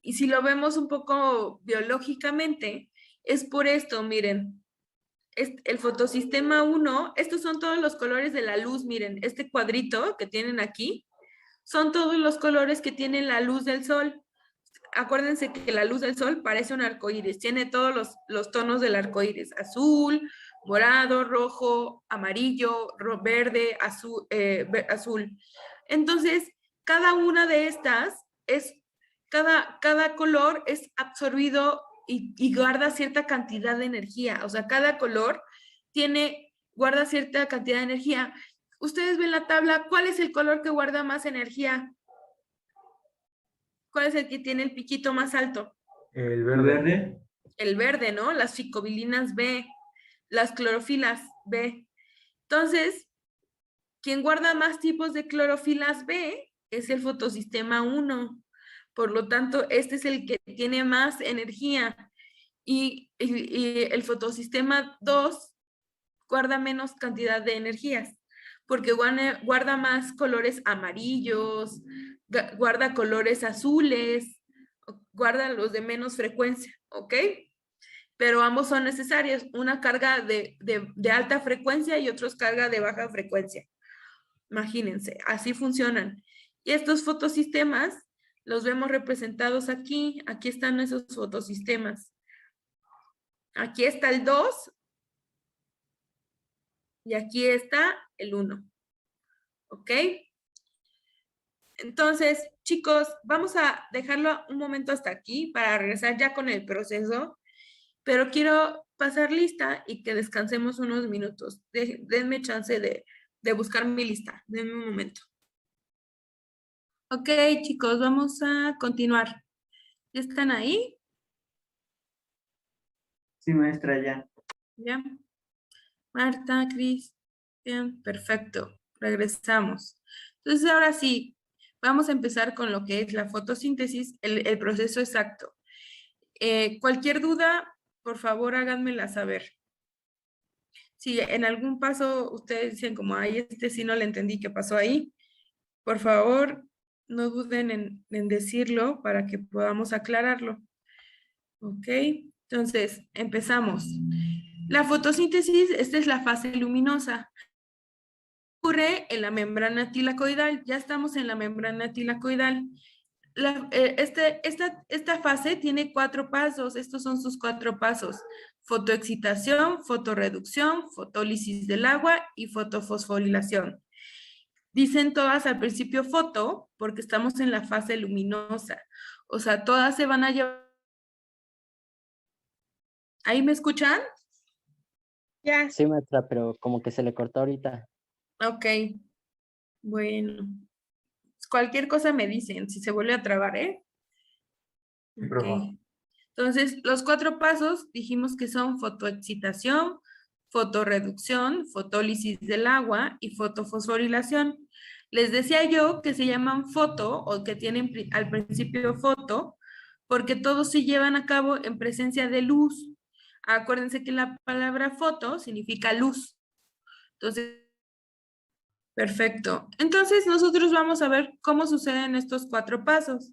Y si lo vemos un poco biológicamente, es por esto, miren, el fotosistema 1, estos son todos los colores de la luz, miren, este cuadrito que tienen aquí, son todos los colores que tiene la luz del sol. Acuérdense que la luz del sol parece un arco iris, tiene todos los tonos del arco iris, azul, morado, rojo, amarillo, verde, azul. Entonces, cada una de estas cada color es absorbido y guarda cierta cantidad de energía. O sea, cada color guarda cierta cantidad de energía. Ustedes ven la tabla, ¿cuál es el color que guarda más energía? ¿Cuál es el que tiene el piquito más alto? El verde. ¿Verde? El verde, ¿no? Las ficobilinas B, las clorofilas B. Entonces, quien guarda más tipos de clorofilas B es el fotosistema 1. Por lo tanto, este es el que tiene más energía. Y el fotosistema 2 guarda menos cantidad de energías, porque guarda más colores amarillos, guarda colores azules, guarda los de menos frecuencia, ¿ok? pero ambos son necesarios, una carga de alta frecuencia y otros carga de baja frecuencia. Imagínense, así funcionan. Y estos fotosistemas los vemos representados aquí. Aquí están esos fotosistemas. Aquí está el 2 y aquí está el 1. ¿Ok? Entonces, chicos, vamos a dejarlo un momento hasta aquí para regresar ya con el proceso, pero quiero pasar lista y que descansemos unos minutos. Denme chance de buscar mi lista. Denme un momento. Ok, chicos, vamos a continuar. ¿Ya están ahí? Sí, maestra, ya. ¿Ya? Marta, Cristian, perfecto. Regresamos. Entonces, ahora sí, vamos a empezar con lo que es la fotosíntesis, el proceso exacto. Cualquier duda, por favor, háganmela saber. Si en algún paso ustedes dicen como, ay, sí no le entendí qué pasó ahí, por favor, no duden en decirlo para que podamos aclararlo. ¿Ok? Entonces, empezamos. La fotosíntesis, esta es la fase luminosa. Ocurre en la membrana tilacoidal. Ya estamos en la membrana tilacoidal. Esta fase tiene 4 pasos. Estos son sus 4 pasos. Fotoexcitación, fotorreducción, fotólisis del agua y fotofosforilación. Dicen todas al principio foto porque estamos en la fase luminosa. O sea, todas se van a llevar. ¿Ahí me escuchan? Ya. Sí, maestra, pero como que se le cortó ahorita. Ok. Bueno. Cualquier cosa me dicen si se vuelve a trabar, ¿eh? Sin Ok. problema. Entonces, los 4 pasos dijimos que son fotoexcitación, fotorreducción, fotólisis del agua y fotofosforilación. Les decía yo que se llaman foto o que tienen al principio foto porque todos se llevan a cabo en presencia de luz. Acuérdense que la palabra foto significa luz. Entonces, perfecto. Entonces, nosotros vamos a ver cómo suceden estos 4 pasos.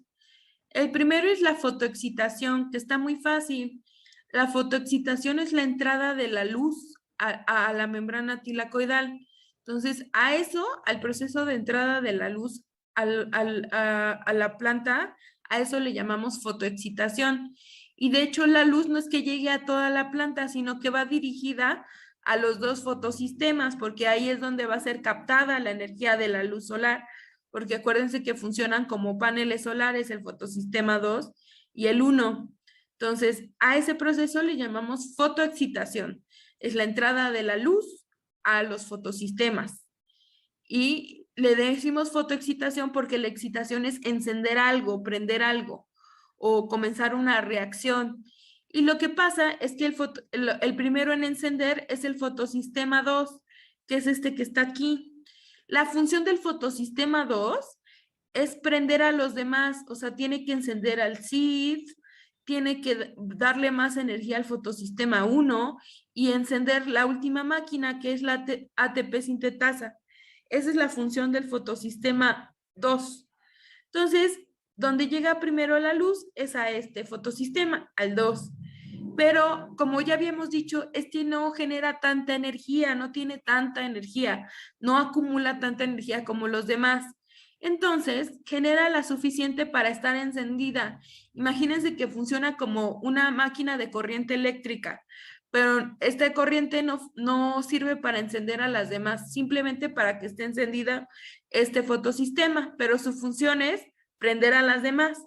El primero es la fotoexcitación, que está muy fácil. La fotoexcitación es la entrada de la luz a la membrana tilacoidal. Entonces, a eso, al proceso de entrada de la luz a la planta, a eso le llamamos fotoexcitación. Y de hecho, la luz no es que llegue a toda la planta, sino que va dirigida a los 2 fotosistemas, porque ahí es donde va a ser captada la energía de la luz solar, porque acuérdense que funcionan como paneles solares, el fotosistema 2 y el 1. Entonces, a ese proceso le llamamos fotoexcitación. Es la entrada de la luz a los fotosistemas. Y le decimos fotoexcitación porque la excitación es encender algo, prender algo o comenzar una reacción. Y lo que pasa es que el primero en encender es el fotosistema 2, que es este que está aquí. La función del fotosistema 2 es prender a los demás, o sea, tiene que encender al CID, tiene que darle más energía al fotosistema 1 y encender la última máquina que es la ATP sintetasa. Esa es la función del fotosistema 2. Entonces, donde llega primero la luz es a este fotosistema, al 2. Pero como ya habíamos dicho, este no genera tanta energía, no tiene tanta energía, no acumula tanta energía como los demás. Entonces, genera la suficiente para estar encendida. Imagínense que funciona como una máquina de corriente eléctrica, pero esta corriente no sirve para encender a las demás, simplemente para que esté encendida este fotosistema, pero su función es prender a las demás.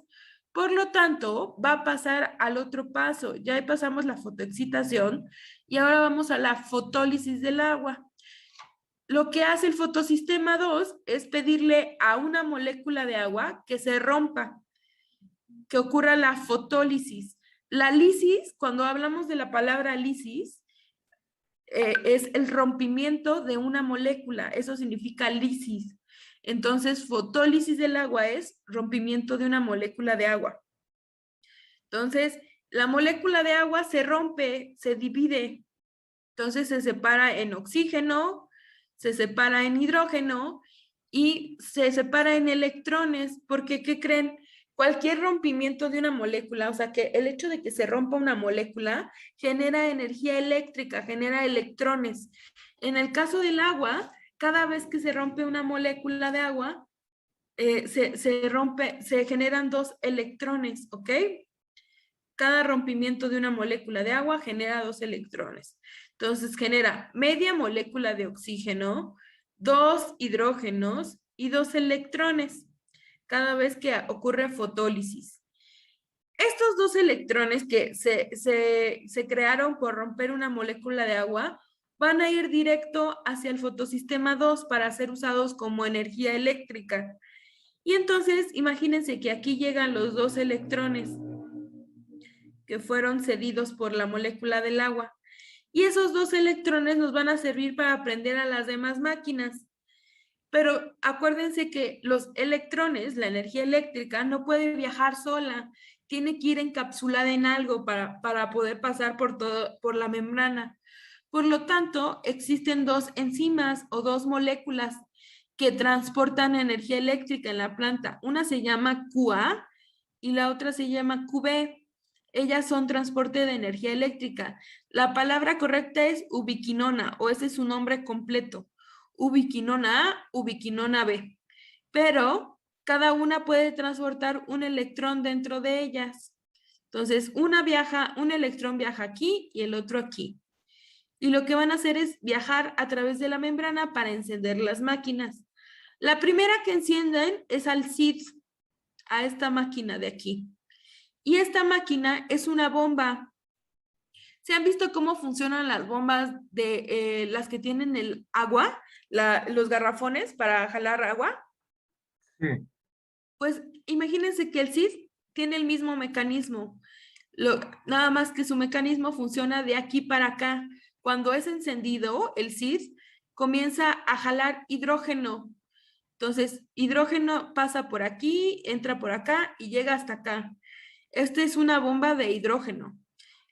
Por lo tanto, va a pasar al otro paso. Ya pasamos la fotoexcitación y ahora vamos a la fotólisis del agua. Lo que hace el fotosistema 2 es pedirle a una molécula de agua que se rompa, que ocurra la fotólisis. La lisis, cuando hablamos de la palabra lisis, es el rompimiento de una molécula. Eso significa lisis. Entonces, fotólisis del agua es rompimiento de una molécula de agua. Entonces, la molécula de agua se rompe, se divide. Entonces, se separa en oxígeno, se separa en hidrógeno y se separa en electrones, porque ¿qué creen? cualquier rompimiento de una molécula, o sea que el hecho de que se rompa una molécula genera energía eléctrica, genera electrones. En el caso del agua, cada vez que se rompe una molécula de agua, se generan 2 electrones, ¿ok? Cada rompimiento de una molécula de agua genera 2 electrones. Entonces genera media molécula de oxígeno, 2 hidrógenos y 2 electrones cada vez que ocurre fotólisis. Estos 2 electrones que se crearon por romper una molécula de agua van a ir directo hacia el fotosistema 2 para ser usados como energía eléctrica. Y entonces, imagínense que aquí llegan los 2 electrones que fueron cedidos por la molécula del agua. Y esos 2 electrones nos van a servir para prender a las demás máquinas. Pero acuérdense que los electrones, la energía eléctrica, no puede viajar sola, tiene que ir encapsulada en algo para poder pasar por la membrana. Por lo tanto, existen 2 enzimas o 2 moléculas que transportan energía eléctrica en la planta. Una se llama QA y la otra se llama QB. Ellas son transporte de energía eléctrica. La palabra correcta es ubiquinona, o ese es su nombre completo. Ubiquinona A, ubiquinona B. Pero cada una puede transportar un electrón dentro de ellas. Entonces, un electrón viaja aquí y el otro aquí. Y lo que van a hacer es viajar a través de la membrana para encender las máquinas. La primera que encienden es al CID, a esta máquina de aquí. Y esta máquina es una bomba. ¿Se han visto cómo funcionan las bombas de las que tienen el agua, los garrafones para jalar agua? Sí, Pues imagínense que el CID tiene el mismo mecanismo, nada más que su mecanismo funciona de aquí para acá. Cuando es encendido, el CID comienza a jalar hidrógeno. Entonces, hidrógeno pasa por aquí, entra por acá y llega hasta acá. Esta es una bomba de hidrógeno.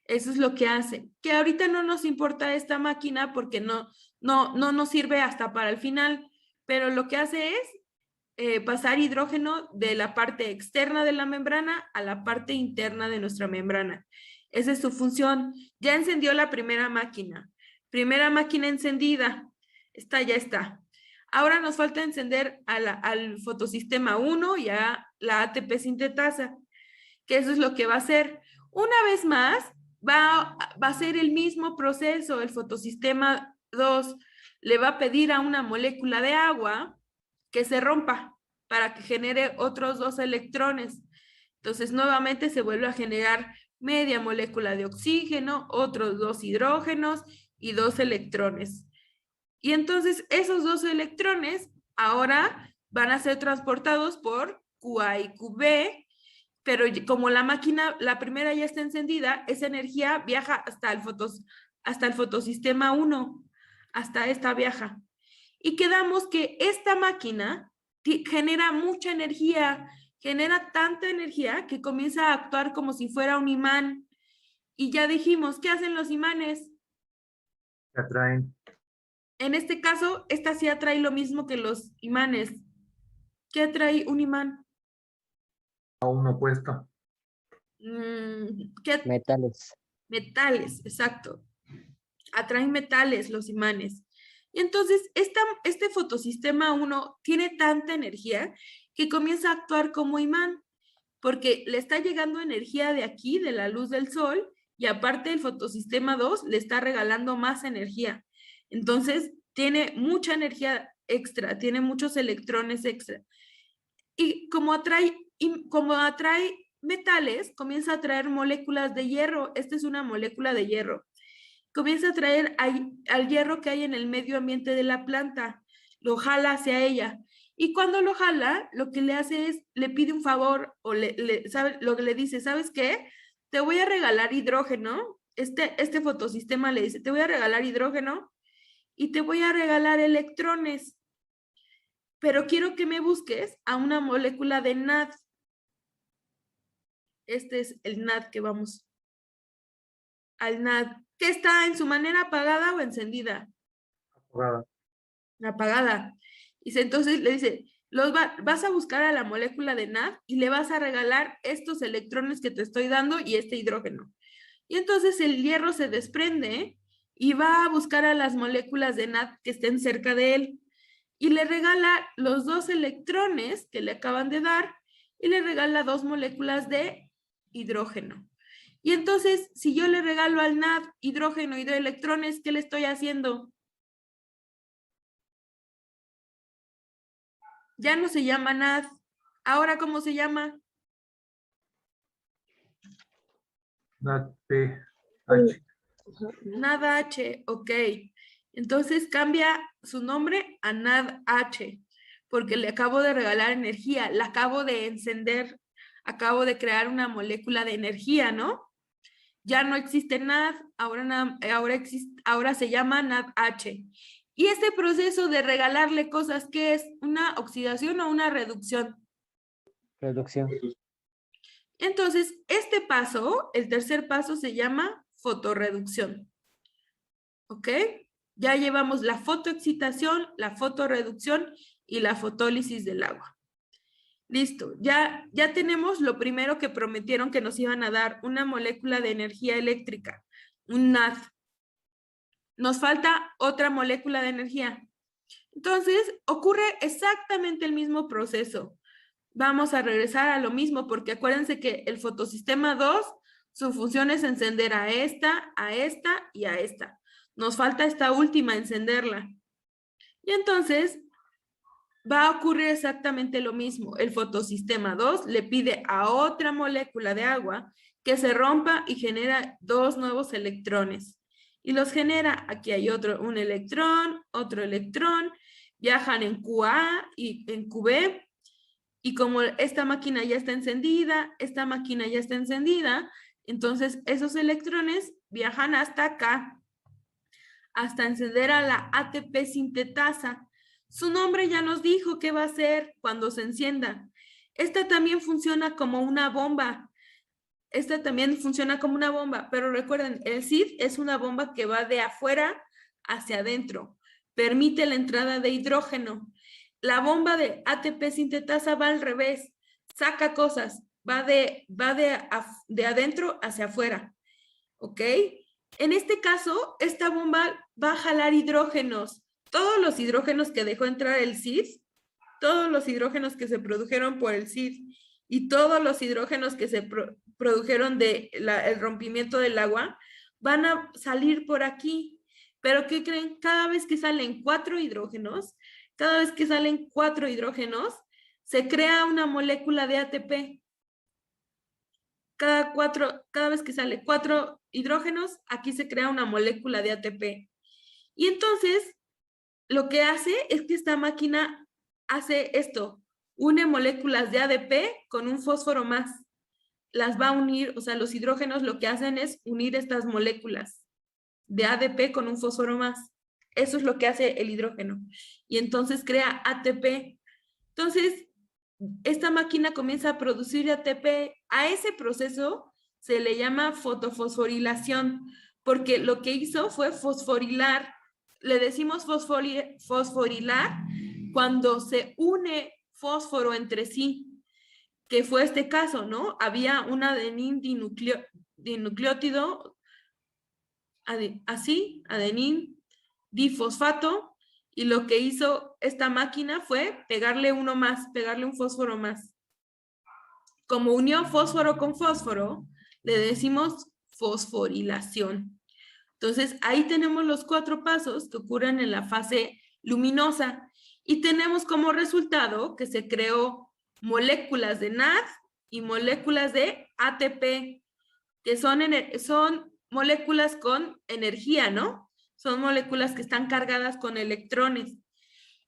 Eso es lo que hace. Que ahorita no nos importa esta máquina porque no nos sirve hasta para el final, pero lo que hace es pasar hidrógeno de la parte externa de la membrana a la parte interna de nuestra membrana. Esa es su función. Ya encendió la primera máquina. Primera máquina encendida. Esta ya está. Ahora nos falta encender al fotosistema 1 y a la ATP sintetasa, que eso es lo que va a hacer. Una vez más, va a ser el mismo proceso. El fotosistema 2 le va a pedir a una molécula de agua que se rompa para que genere otros 2 electrones. Entonces, nuevamente se vuelve a generar media molécula de oxígeno, otros 2 hidrógenos y 2 electrones. Y entonces, esos 2 electrones ahora van a ser transportados por QA y QB, pero como la máquina, la primera ya está encendida, esa energía viaja hasta el fotosistema 1, hasta esta viaja. Y quedamos que esta máquina genera mucha energía, genera tanta energía que comienza a actuar como si fuera un imán. Y ya dijimos, ¿qué hacen los imanes? se atraen En este caso, esta sí atrae lo mismo que los imanes. ¿Qué atrae un imán? a un opuesto. ¿Qué? Metales. Metales, exacto. Atraen metales los imanes. Y entonces, este fotosistema 1 tiene tanta energía que comienza a actuar como imán, porque le está llegando energía de aquí, de la luz del sol, y aparte el fotosistema 2 le está regalando más energía. Entonces, tiene mucha energía extra, tiene muchos electrones extra. Y como atrae metales, comienza a atraer moléculas de hierro. Esta es una molécula de hierro. Comienza a atraer al hierro que hay en el medio ambiente de la planta. Lo jala hacia ella. Y cuando lo jala, lo que le hace es, le pide un favor o lo que le dice, ¿sabes qué? Te voy a regalar hidrógeno. Este fotosistema le dice, te voy a regalar hidrógeno y te voy a regalar electrones. Pero quiero que me busques a una molécula de NAD. Este es el NAD que vamos. Al NAD. ¿Qué está en su manera apagada o encendida? Apagada. Apagada. Entonces le dice, Vas a buscar a la molécula de NAD y le vas a regalar estos electrones que te estoy dando y este hidrógeno. Y entonces el hierro se desprende y va a buscar a las moléculas de NAD que estén cerca de él. Y le regala los 2 electrones que le acaban de dar y le regala 2 moléculas de hidrógeno. Y entonces, si yo le regalo al NAD hidrógeno y 2 electrones, ¿qué le estoy haciendo? Ya no se llama NAD. ¿Ahora cómo se llama? NADPH. NADH, ok. Entonces cambia su nombre a NADH, porque le acabo de regalar energía, la acabo de encender, acabo de crear una molécula de energía, ¿no? Ya no existe NAD, ahora se llama NADH. Y este proceso de regalarle cosas, ¿qué es? ¿Una oxidación o una reducción? Reducción. Entonces, este paso, el tercer paso, se llama fotorreducción. ¿Ok? Ya llevamos la fotoexcitación, la fotorreducción y la fotólisis del agua. Listo, ya tenemos lo primero que prometieron que nos iban a dar, una molécula de energía eléctrica, un NAD. Nos falta otra molécula de energía. Entonces, ocurre exactamente el mismo proceso. Vamos a regresar a lo mismo, porque acuérdense que el fotosistema 2, su función es encender a esta y a esta. Nos falta esta última, encenderla. Y entonces, va a ocurrir exactamente lo mismo. El fotosistema 2 le pide a otra molécula de agua que se rompa y genera 2 nuevos electrones. Y los genera, aquí hay un electrón, otro electrón, viajan en QA y en QB. Y como esta máquina ya está encendida, entonces esos electrones viajan hasta acá, hasta encender a la ATP sintetasa. Su nombre ya nos dijo qué va a hacer cuando se encienda. Esta también funciona como una bomba. Pero recuerden, el CID es una bomba que va de afuera hacia adentro. Permite la entrada de hidrógeno. La bomba de ATP sintetasa va al revés. Saca cosas. Va de adentro hacia afuera. ¿Ok? En este caso, esta bomba va a jalar hidrógenos. Todos los hidrógenos que dejó entrar el CID, todos los hidrógenos que se produjeron por el CID y todos los hidrógenos que se produjeron del rompimiento del agua, van a salir por aquí. Pero ¿qué creen? Cada vez que salen 4 hidrógenos, se crea una molécula de ATP. Cada vez que sale 4 hidrógenos, aquí se crea una molécula de ATP. Y entonces, lo que hace es que esta máquina hace esto, une moléculas de ADP con un fósforo más. Las va a unir, o sea, los hidrógenos lo que hacen es unir estas moléculas de ADP con un fósforo más. Eso es lo que hace el hidrógeno. Y entonces crea ATP. Entonces, esta máquina comienza a producir ATP. A ese proceso se le llama fotofosforilación, porque lo que hizo fue fosforilar. Le decimos fosforilar cuando se une fósforo entre sí, que fue este caso, ¿no? Había un adenín dinucleótido, así, adenín difosfato, y lo que hizo esta máquina fue pegarle un fósforo más. Como unió fósforo con fósforo, le decimos fosforilación. Entonces, ahí tenemos los 4 pasos que ocurren en la fase luminosa y tenemos como resultado que se creó moléculas de NAD y moléculas de ATP, que son moléculas con energía, ¿no? Son moléculas que están cargadas con electrones.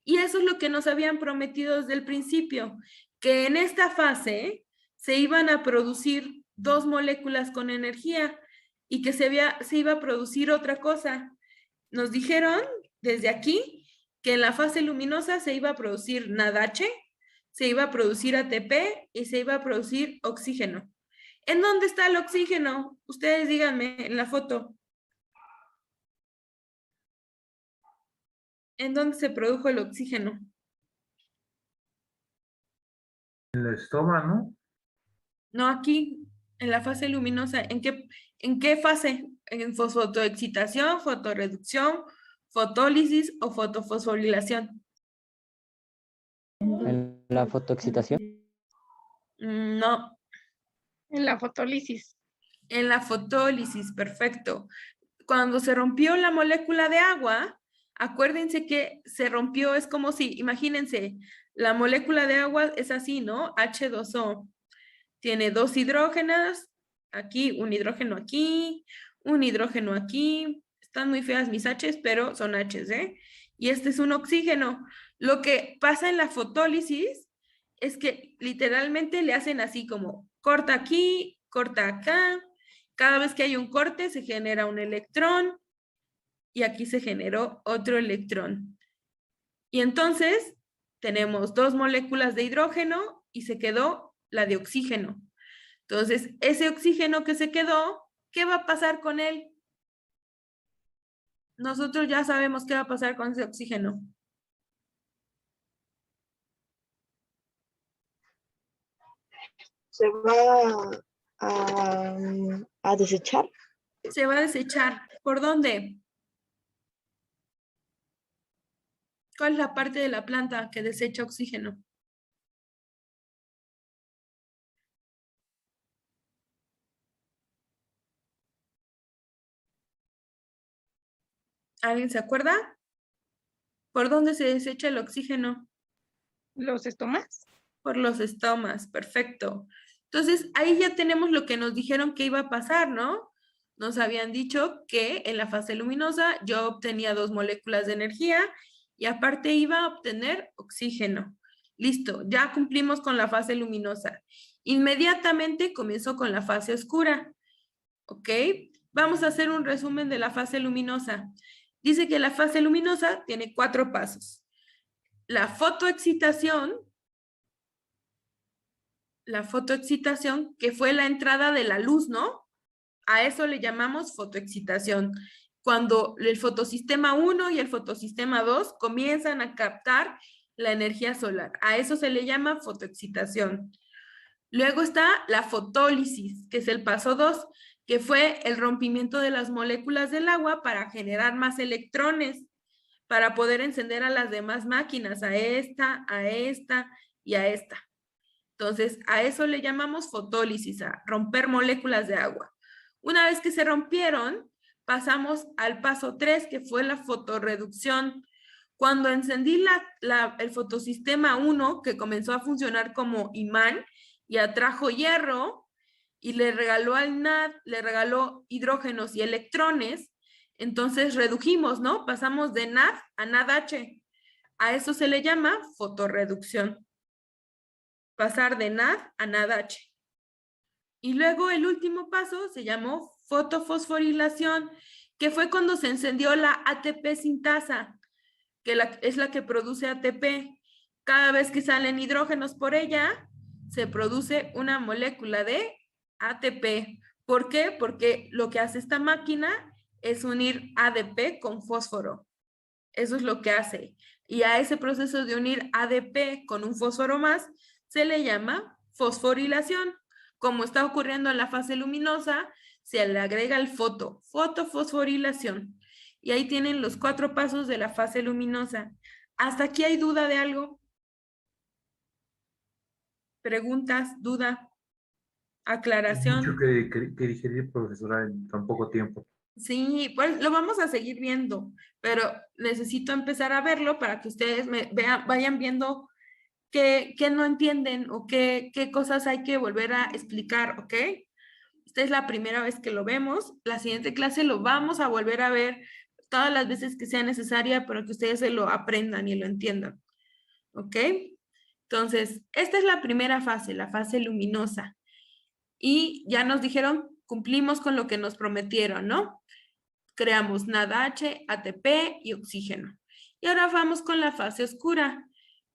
Y eso es lo que nos habían prometido desde el principio, que en esta fase se iban a producir 2 moléculas con energía y que se iba a producir otra cosa. Nos dijeron desde aquí que en la fase luminosa se iba a producir NADH, se iba a producir ATP y se iba a producir oxígeno. ¿En dónde está el oxígeno? Ustedes díganme en la foto. ¿En dónde se produjo el oxígeno? el estoma, ¿no? No, aquí, en la fase luminosa. ¿En qué fase? ¿En fotoexcitación, fotorreducción, fotólisis o fotofosforilación? En la fotoexcitación. No, En la fotólisis. en la fotólisis, perfecto. Cuando se rompió la molécula de agua, acuérdense que se rompió, es como si, imagínense, la molécula de agua es así, ¿no? H2O. Tiene dos hidrógenos, aquí, un hidrógeno aquí, un hidrógeno aquí. Están muy feas mis H's, pero son H's, ¿eh? Y este es un oxígeno. Lo que pasa en la fotólisis es que literalmente le hacen así como corta aquí, corta acá. Cada vez que hay un corte se genera un electrón y aquí se generó otro electrón. Y entonces tenemos dos moléculas de hidrógeno y se quedó la de oxígeno. Entonces, ese oxígeno que se quedó, ¿qué va a pasar con él? Nosotros ya sabemos qué va a pasar con ese oxígeno. Se va a desechar. Se va a desechar. ¿Por dónde? ¿Cuál es la parte de la planta que desecha oxígeno? ¿Alguien se acuerda? ¿Por dónde se desecha el oxígeno? Los estomas. Por los estomas, perfecto. Entonces, ahí ya tenemos lo que nos dijeron que iba a pasar, ¿no? Nos habían dicho que en la fase luminosa yo obtenía dos moléculas de energía y aparte iba a obtener oxígeno. Listo, ya cumplimos con la fase luminosa. Inmediatamente comenzó con la fase oscura, ¿ok? Vamos a hacer un resumen de la fase luminosa. Dice que la fase luminosa tiene 4 pasos. La fotoexcitación, que fue la entrada de la luz, ¿no? A eso le llamamos fotoexcitación. Cuando el fotosistema 1 y el fotosistema 2 comienzan a captar la energía solar. A eso se le llama fotoexcitación. Luego está la fotólisis, que es el paso 2, que fue el rompimiento de las moléculas del agua para generar más electrones, para poder encender a las demás máquinas, a esta y a esta. Entonces, a eso le llamamos fotólisis, a romper moléculas de agua. Una vez que se rompieron, pasamos al paso 3, que fue la fotorreducción. Cuando encendí el fotosistema 1, que comenzó a funcionar como imán y atrajo hierro, y le regaló al NAD, le regaló hidrógenos y electrones, entonces redujimos, ¿no? Pasamos de NAD a NADH. A eso se le llama fotorreducción. Pasar de NAD a NADH. Y luego el último paso se llamó fotofosforilación, que fue cuando se encendió la ATP sintasa, que es la que produce ATP. Cada vez que salen hidrógenos por ella, se produce una molécula de ATP. ¿Por qué? Porque lo que hace esta máquina es unir ADP con fósforo. Eso es lo que hace. Y a ese proceso de unir ADP con un fósforo más, se le llama fosforilación. Como está ocurriendo en la fase luminosa, se le agrega el fotofosforilación. Y ahí tienen los 4 pasos de la fase luminosa. ¿Hasta aquí hay duda de algo? ¿Preguntas, duda, aclaración? Mucho que digerir, profesora, en tan poco tiempo. Sí, pues lo vamos a seguir viendo, pero necesito empezar a verlo para que ustedes vayan viendo qué no entienden o qué cosas hay que volver a explicar, ¿ok? Esta es la primera vez que lo vemos. La siguiente clase lo vamos a volver a ver todas las veces que sea necesaria para que ustedes se lo aprendan y lo entiendan, ¿ok? Entonces, esta es la primera fase, la fase luminosa. Y ya nos dijeron, cumplimos con lo que nos prometieron, ¿no? Creamos NADH, ATP y oxígeno. Y ahora vamos con la fase oscura.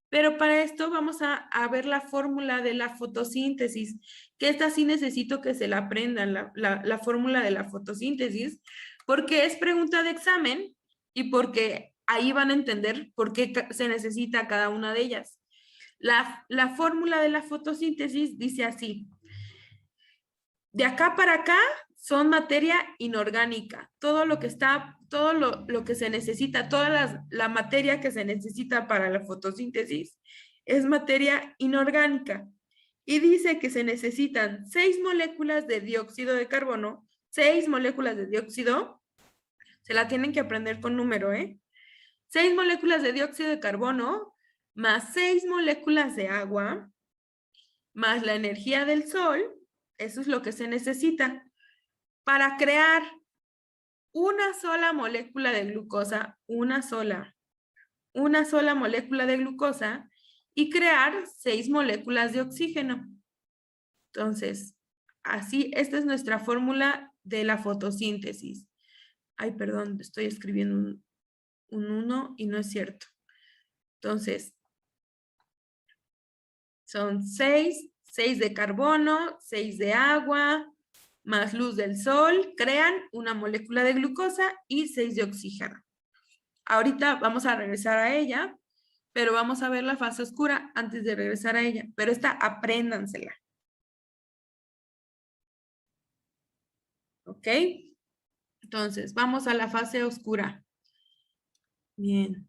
Pero para esto vamos a ver la fórmula de la fotosíntesis, que esta sí necesito que se la aprendan, la fórmula de la fotosíntesis, porque es pregunta de examen y porque ahí van a entender por qué se necesita cada una de ellas. La fórmula de la fotosíntesis dice así. De acá para acá son materia inorgánica. Todo lo que está, todo lo que se necesita, la materia que se necesita para la fotosíntesis es materia inorgánica. Y dice que se necesitan 6 moléculas de dióxido de carbono, 6 moléculas de dióxido, se la tienen que aprender con número, 6 moléculas de dióxido de carbono, más 6 moléculas de agua, más la energía del sol, eso es lo que se necesita para crear una sola molécula de glucosa, una sola molécula de glucosa y crear 6 moléculas de oxígeno. Entonces, así, esta es nuestra fórmula de la fotosíntesis. Ay, perdón, estoy escribiendo un 1 y no es cierto. Entonces, son 6 de carbono, 6 de agua, más luz del sol, crean una molécula de glucosa y 6 de oxígeno. Ahorita vamos a regresar a ella, pero vamos a ver la fase oscura antes de regresar a ella. Pero esta, apréndansela. ¿Ok? Entonces, vamos a la fase oscura. Bien.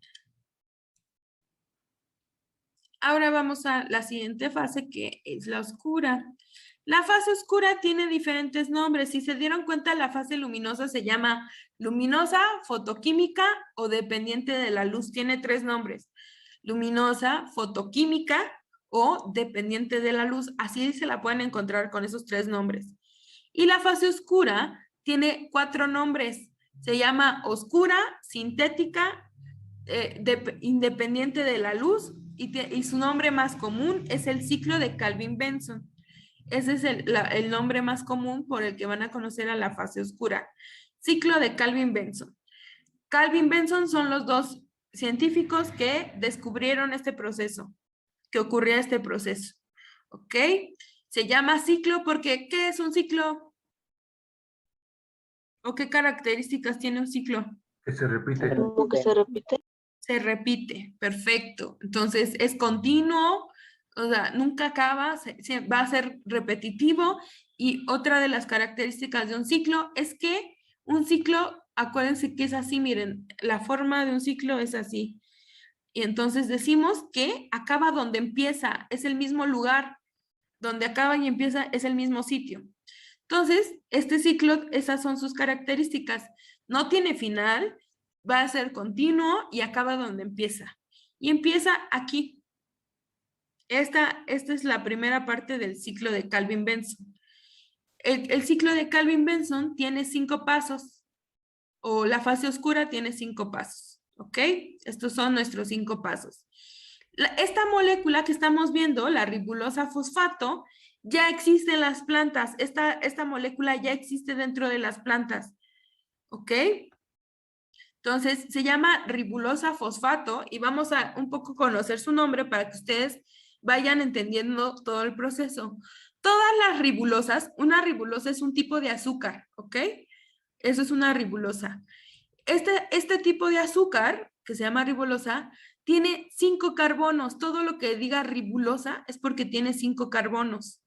Ahora vamos a la siguiente fase, que es la oscura. La fase oscura tiene diferentes nombres. Si se dieron cuenta, la fase luminosa se llama luminosa, fotoquímica o dependiente de la luz. Tiene 3 nombres. Luminosa, fotoquímica o dependiente de la luz. Así se la pueden encontrar con esos 3 nombres. Y la fase oscura tiene 4 nombres. Se llama oscura, sintética, independiente de la luz y su nombre más común es el ciclo de Kelvin-Benson. Ese es el nombre más común por el que van a conocer a la fase oscura. Ciclo de Kelvin-Benson. Kelvin-Benson son los 2 científicos que descubrieron este proceso, que ocurría este proceso. ¿Ok? Se llama ciclo porque, ¿qué es un ciclo? ¿O qué características tiene un ciclo? Que se repite. ¿Cómo que se repite? Se repite, perfecto. Entonces, es continuo, o sea, nunca acaba, va a ser repetitivo. Y otra de las características de un ciclo es que un ciclo, acuérdense que es así, miren, la forma de un ciclo es así. Y entonces decimos que acaba donde empieza, es el mismo lugar, donde acaba y empieza es el mismo sitio. Entonces, este ciclo, esas son sus características. No tiene final, va a ser continuo y acaba donde empieza. Y empieza aquí. Esta es la primera parte del ciclo de Kelvin-Benson. El ciclo de Kelvin-Benson tiene 5 pasos, o la fase oscura tiene 5 pasos, ¿ok? Estos son nuestros 5 pasos. Esta molécula que estamos viendo, la ribulosa fosfato, ya existe en las plantas. Esta molécula ya existe dentro de las plantas, ¿ok? Entonces, se llama ribulosa fosfato y vamos a un poco conocer su nombre para que ustedes vayan entendiendo todo el proceso. Todas las ribulosas, una ribulosa es un tipo de azúcar, ¿ok? Eso es una ribulosa. Este tipo de azúcar, que se llama ribulosa, tiene 5 carbonos. Todo lo que diga ribulosa es porque tiene 5 carbonos,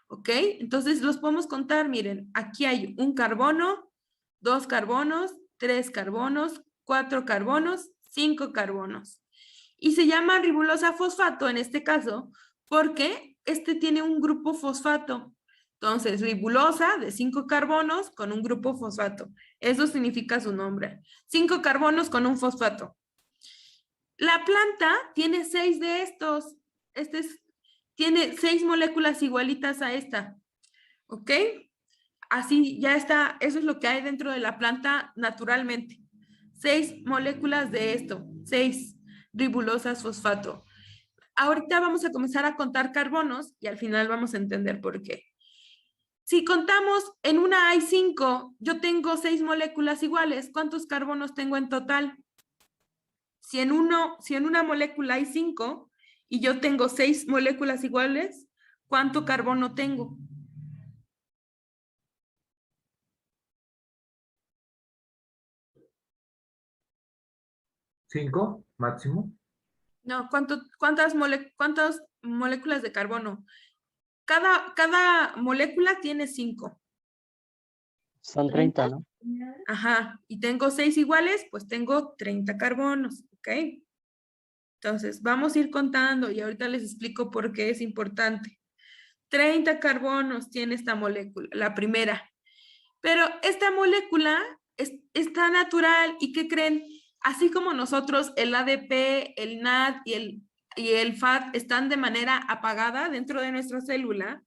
¿ok? Entonces los podemos contar, miren, aquí hay 1 carbono, 2 carbonos, 3 carbonos, 4 carbonos, 5 carbonos. Y se llama ribulosa fosfato en este caso porque este tiene un grupo fosfato. Entonces, ribulosa de 5 carbonos con un grupo fosfato. Eso significa su nombre. 5 carbonos con un fosfato. La planta tiene 6 de estos. Tiene 6 moléculas igualitas a esta. ¿Ok? Así ya está, eso es lo que hay dentro de la planta naturalmente. 6 moléculas de esto, 6 ribulosas fosfato. Ahorita vamos a comenzar a contar carbonos y al final vamos a entender por qué. Si contamos, en una hay 5, yo tengo 6 moléculas iguales. ¿Cuántos carbonos tengo en total? Si en una molécula hay 5 y yo tengo 6 moléculas iguales, ¿cuánto carbono tengo? ¿5 máximo? No, ¿cuántas moléculas de carbono. Cada molécula tiene 5. Son 30, ¿no? Ajá, y tengo 6 iguales, pues tengo 30 carbonos, ¿ok? Entonces, vamos a ir contando y ahorita les explico por qué es importante. 30 carbonos tiene esta molécula, la primera. Pero esta molécula está natural y ¿qué creen? Así como nosotros, el ADP, el NAD y el FAD están de manera apagada dentro de nuestra célula,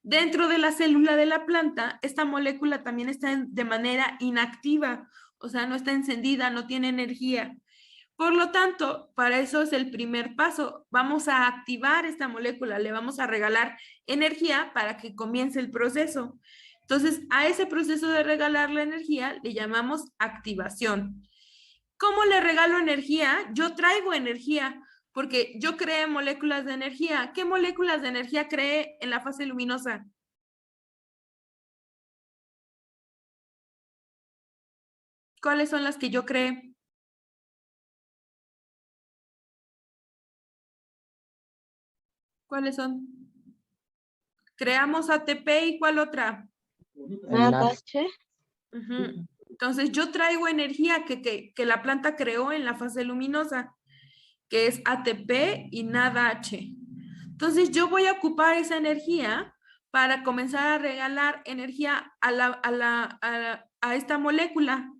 dentro de la célula de la planta, esta molécula también está de manera inactiva, o sea, no está encendida, no tiene energía. Por lo tanto, para eso es el primer paso. Vamos a activar esta molécula, le vamos a regalar energía para que comience el proceso. Entonces, a ese proceso de regalar la energía le llamamos activación. ¿Cómo le regalo energía? Yo traigo energía porque yo creé moléculas de energía. ¿Qué moléculas de energía creé en la fase luminosa? ¿Cuáles son las que yo creé? ¿Cuáles son? Creamos ATP y ¿cuál otra? NADH. Ujú. Entonces yo traigo energía que la planta creó en la fase luminosa, que es ATP y NADH. Entonces yo voy a ocupar esa energía para comenzar a regalar energía a esta molécula.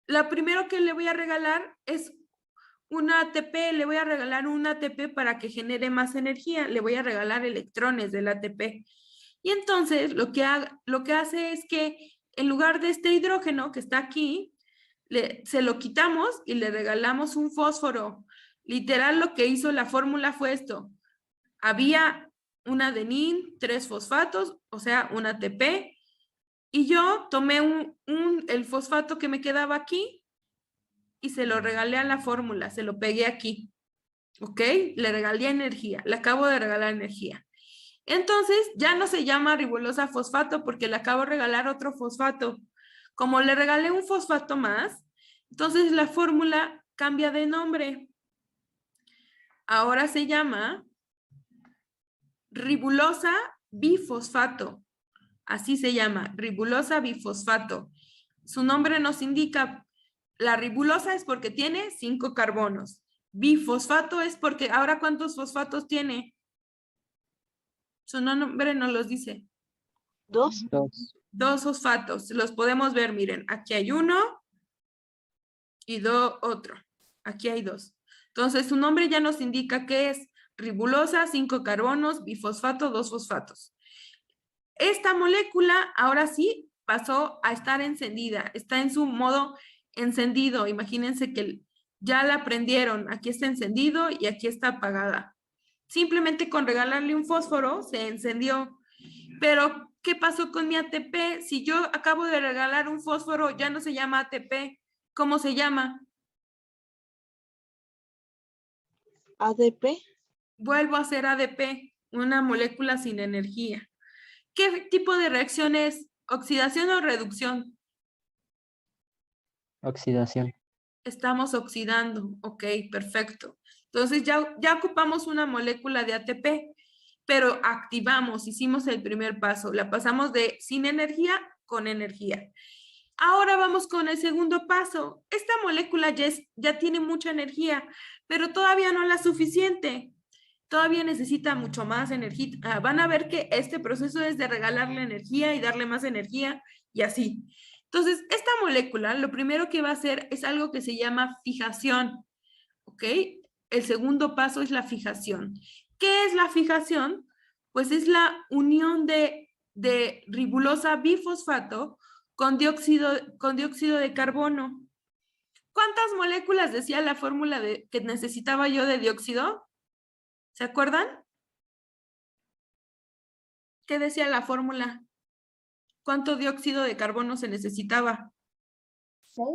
La primero que le voy a regalar es una ATP, le voy a regalar un ATP para que genere más energía, le voy a regalar electrones del ATP. Y entonces lo que hace es que en lugar de este hidrógeno que está aquí, se lo quitamos y le regalamos un fósforo. Literal lo que hizo la fórmula fue esto. Había un adenín, 3 fosfatos, o sea, un ATP, y yo tomé el fosfato que me quedaba aquí y se lo regalé a la fórmula, se lo pegué aquí, ¿ok? Le regalé energía, le acabo de regalar energía. Entonces, ya no se llama ribolosa fosfato porque le acabo de regalar otro fosfato. Como le regalé un fosfato más, entonces la fórmula cambia de nombre. Ahora se llama ribulosa bifosfato. Así se llama, ribulosa bifosfato. Su nombre nos indica, la ribulosa es porque tiene 5 carbonos. Bifosfato es porque, ¿ahora cuántos fosfatos tiene? Su nombre nos los dice. 2. 2. 2 fosfatos. Los podemos ver, miren. Aquí hay uno y otro. Aquí hay 2. Entonces, su nombre ya nos indica que es ribulosa, 5 carbonos, bifosfato, 2 fosfatos. Esta molécula ahora sí pasó a estar encendida. Está en su modo encendido. Imagínense que ya la prendieron. Aquí está encendido y aquí está apagada. Simplemente con regalarle un fósforo se encendió. Pero, ¿qué pasó con mi ATP? Si yo acabo de regalar un fósforo, ya no se llama ATP. ¿Cómo se llama? ADP. Vuelvo a hacer ADP, una molécula sin energía. ¿Qué tipo de reacción es? ¿Oxidación o reducción? Oxidación. Estamos oxidando. Ok, perfecto. Entonces ya ocupamos una molécula de ATP, pero activamos, hicimos el primer paso. La pasamos de sin energía con energía. Ahora vamos con el segundo paso. Esta molécula ya tiene mucha energía, pero todavía no la suficiente. Todavía necesita mucho más energía. Van a ver que este proceso es de regalarle energía y darle más energía y así. Entonces, esta molécula lo primero que va a hacer es algo que se llama fijación, ¿ok? El segundo paso es la fijación. ¿Qué es la fijación? Pues es la unión de ribulosa bifosfato con dióxido de carbono. ¿Cuántas moléculas decía la fórmula que necesitaba yo de dióxido? ¿Se acuerdan? ¿Qué decía la fórmula? ¿Cuánto dióxido de carbono se necesitaba?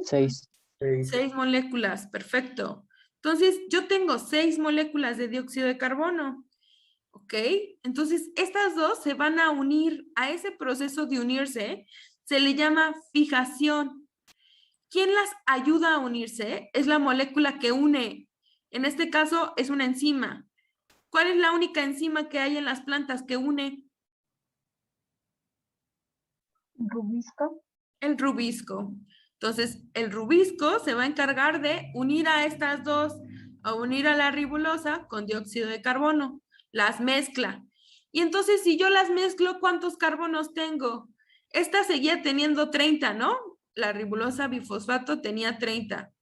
6. 6 moléculas, perfecto. Entonces, yo tengo 6 moléculas de dióxido de carbono. ¿Ok? Entonces, estas dos se van a unir a ese proceso de unirse. Se le llama fijación. ¿Quién las ayuda a unirse? Es la molécula que une. En este caso, es una enzima. ¿Cuál es la única enzima que hay en las plantas que une? Rubisco. El rubisco. Entonces, el rubisco se va a encargar de unir a estas dos, a unir a la ribulosa con dióxido de carbono. Las mezcla. Y entonces, si yo las mezclo, ¿cuántos carbonos tengo? Esta seguía teniendo 30, ¿no? La ribulosa bifosfato tenía 30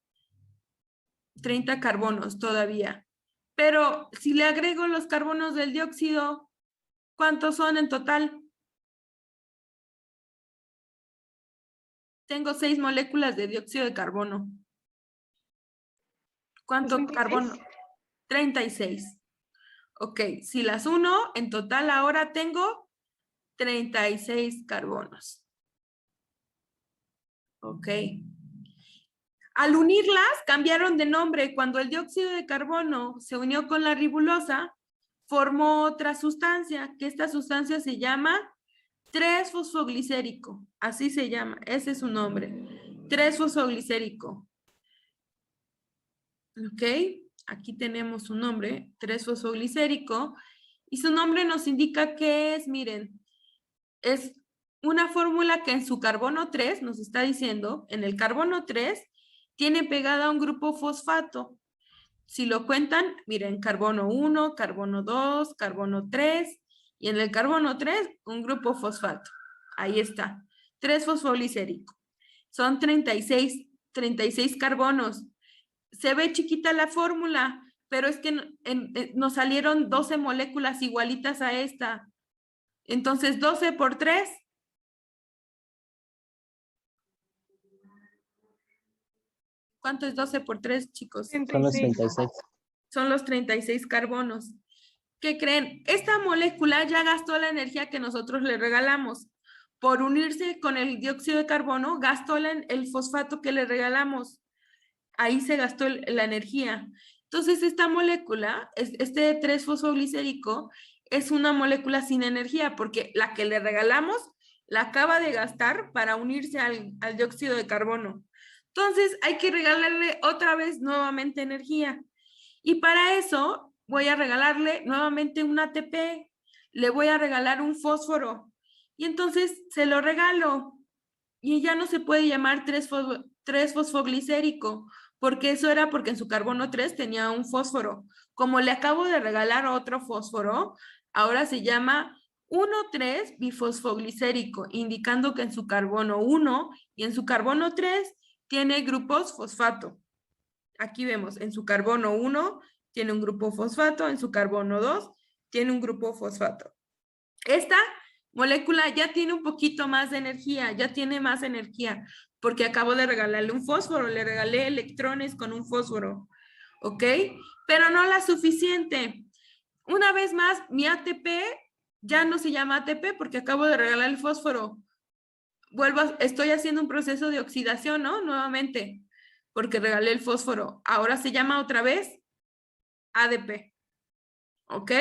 carbonos todavía. Pero si le agrego los carbonos del dióxido, ¿cuántos son en total? Tengo 6 moléculas de dióxido de carbono. ¿Cuánto 66. carbono? 36. Ok, si las uno, en total ahora tengo 36 carbonos. Ok. Al unirlas, cambiaron de nombre. Cuando el dióxido de carbono se unió con la ribulosa, formó otra sustancia, que esta sustancia se llama 3-fosfoglicérico. Así se llama, ese es su nombre. 3-fosfoglicérico. Ok, aquí tenemos su nombre, 3-fosfoglicérico. Y su nombre nos indica que es, miren, es una fórmula que en su carbono 3, nos está diciendo, en el carbono 3, tiene pegada un grupo fosfato. Si lo cuentan, miren, carbono 1, carbono 2, carbono 3, y en el carbono 3, un grupo fosfato. Ahí está, 3-fosfoglicérico. Son 36 carbonos. Se ve chiquita la fórmula, pero es que nos salieron 12 moléculas igualitas a esta. Entonces, 12 por 3. ¿Cuánto es 12 por 3, chicos? Son los 36. 36. Son los 36 carbonos. ¿Qué creen? Esta molécula ya gastó la energía que nosotros le regalamos. Por unirse con el dióxido de carbono, gastó el fosfato que le regalamos. Ahí se gastó la energía. Entonces, esta molécula, este 3-fosfoglicérico, es una molécula sin energía porque la que le regalamos la acaba de gastar para unirse al dióxido de carbono. Entonces, hay que regalarle otra vez nuevamente energía. Y para eso, voy a regalarle nuevamente un ATP. Le voy a regalar un fósforo. Y entonces, se lo regalo. Y ya no se puede llamar 3-fosfoglicérico, porque eso era porque en su carbono 3 tenía un fósforo. Como le acabo de regalar otro fósforo, ahora se llama 1,3-bifosfoglicérico, indicando que en su carbono 1 y en su carbono 3 tiene grupos fosfato. Aquí vemos, en su carbono 1 tiene un grupo fosfato, en su carbono 2 tiene un grupo fosfato. Esta molécula ya tiene un poquito más de energía, ya tiene más energía, porque acabo de regalarle un fósforo, le regalé electrones con un fósforo, ¿ok? Pero no la suficiente. Una vez más, mi ATP ya no se llama ATP porque acabo de regalar el fósforo. Estoy haciendo un proceso de oxidación, ¿no? Nuevamente, porque regalé el fósforo. Ahora se llama otra vez ADP, ¿ok?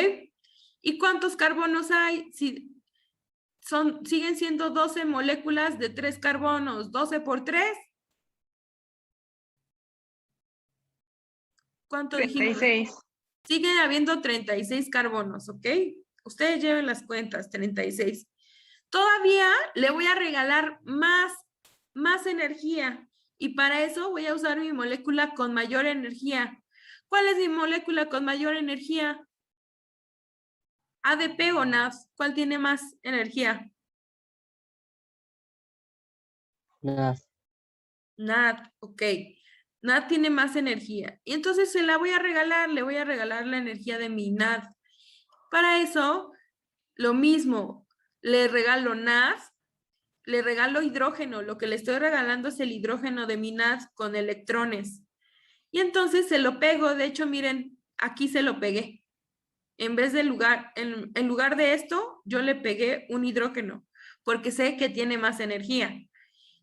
¿Y cuántos carbonos hay? Siguen siendo 12 moléculas de 3 carbonos. 12 por 3. ¿Cuánto dijimos? 36. Siguen habiendo 36 carbonos, ¿ok? Ustedes lleven las cuentas, 36. Todavía le voy a regalar más energía. Y para eso voy a usar mi molécula con mayor energía. ¿Cuál es mi molécula con mayor energía? ¿ADP o NAD? ¿Cuál tiene más energía? Nada. NAD, ok. NAD tiene más energía. Y entonces se la voy a regalar, le voy a regalar la energía de mi NAD. Para eso, lo mismo, le regalo NAD, le regalo hidrógeno. Lo que le estoy regalando es el hidrógeno de mi NAD con electrones. Y entonces se lo pego. De hecho, miren, aquí se lo pegué. En lugar de esto, yo le pegué un hidrógeno, porque sé que tiene más energía.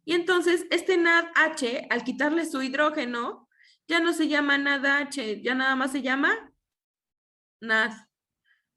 Y entonces, este NADH, al quitarle su hidrógeno, ya no se llama NADH, ya nada más se llama NAD.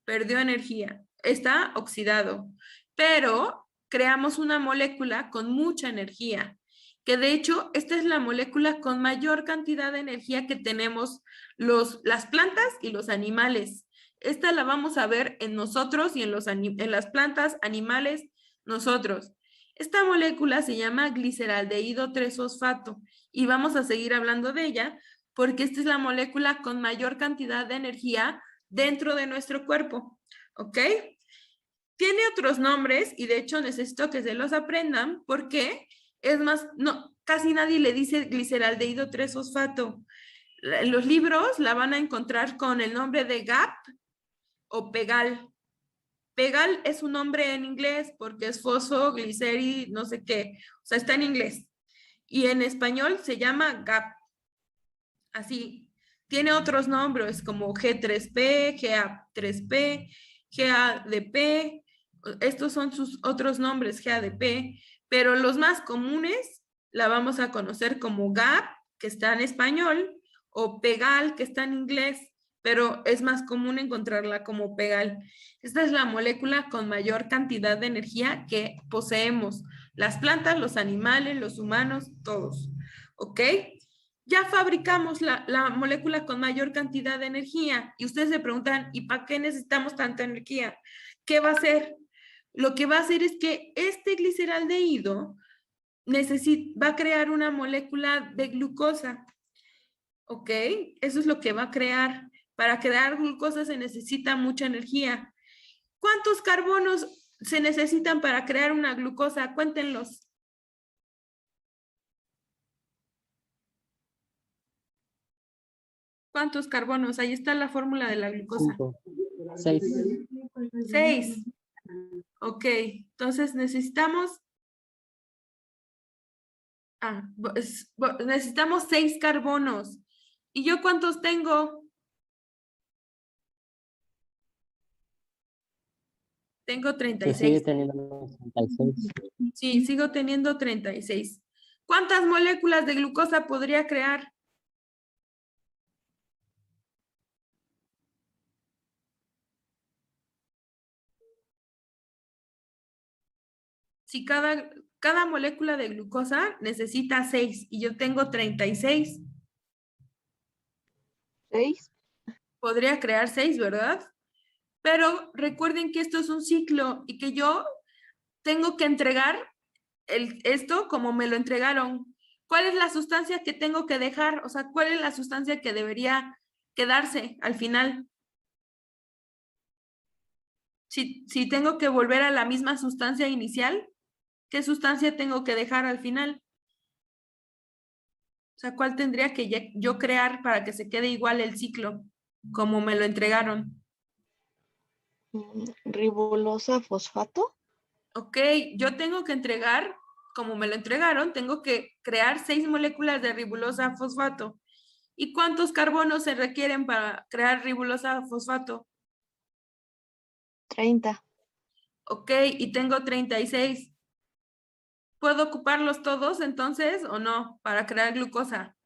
Perdió energía, está oxidado. Pero creamos una molécula con mucha energía, que de hecho, esta es la molécula con mayor cantidad de energía que tenemos las plantas y los animales. Esta la vamos a ver en nosotros y en las plantas, animales, nosotros. Esta molécula se llama gliceraldehído 3-fosfato y vamos a seguir hablando de ella porque esta es la molécula con mayor cantidad de energía dentro de nuestro cuerpo, ¿ok? Tiene otros nombres y de hecho necesito que se los aprendan porque es más, no, casi nadie le dice gliceraldehído 3-fosfato. En los libros la van a encontrar con el nombre de GAP o PEGAL. PEGAL es un nombre en inglés porque es fosfogliceri, no sé qué, o sea, está en inglés. Y en español se llama GAP. Así, tiene otros nombres como G3P, GA3P, GADP. Estos son sus otros nombres, GADP, pero los más comunes la vamos a conocer como GAP, que está en español, o PEGAL, que está en inglés, pero es más común encontrarla como PEGAL. Esta es la molécula con mayor cantidad de energía que poseemos. Las plantas, los animales, los humanos, todos. ¿Ok? Ya fabricamos la molécula con mayor cantidad de energía y ustedes se preguntan, ¿y para qué necesitamos tanta energía? ¿Qué va a hacer? Lo que va a hacer es que este gliceraldehído va a crear una molécula de glucosa. ¿Ok? Eso es lo que va a crear. Para crear glucosa se necesita mucha energía. ¿Cuántos carbonos se necesitan para crear una glucosa? Cuéntenlos. ¿Cuántos carbonos? Ahí está la fórmula de la glucosa. 5, 6. 6. Ok, entonces necesitamos... necesitamos 6 carbonos. ¿Y yo cuántos tengo? Tengo Se sigue 36. teniendo 66. Sí, sigo teniendo 36. ¿Cuántas moléculas de glucosa podría crear? Si cada molécula de glucosa necesita 6 y yo tengo 36, 6. podría crear 6, ¿verdad? Pero recuerden que esto es un ciclo y que yo tengo que entregar esto como me lo entregaron. ¿Cuál es la sustancia que tengo que dejar? O sea, ¿cuál es la sustancia que debería quedarse al final? Si tengo que volver a la misma sustancia inicial, ¿qué sustancia tengo que dejar al final? O sea, ¿cuál tendría que yo crear para que se quede igual el ciclo como me lo entregaron? Ribulosa fosfato. Ok, yo tengo que entregar, como me lo entregaron, tengo que crear 6 moléculas de ribulosa fosfato. ¿Y cuántos carbonos se requieren para crear ribulosa fosfato? 30. Ok, y tengo 36. ¿Puedo ocuparlos todos entonces o no para crear glucosa?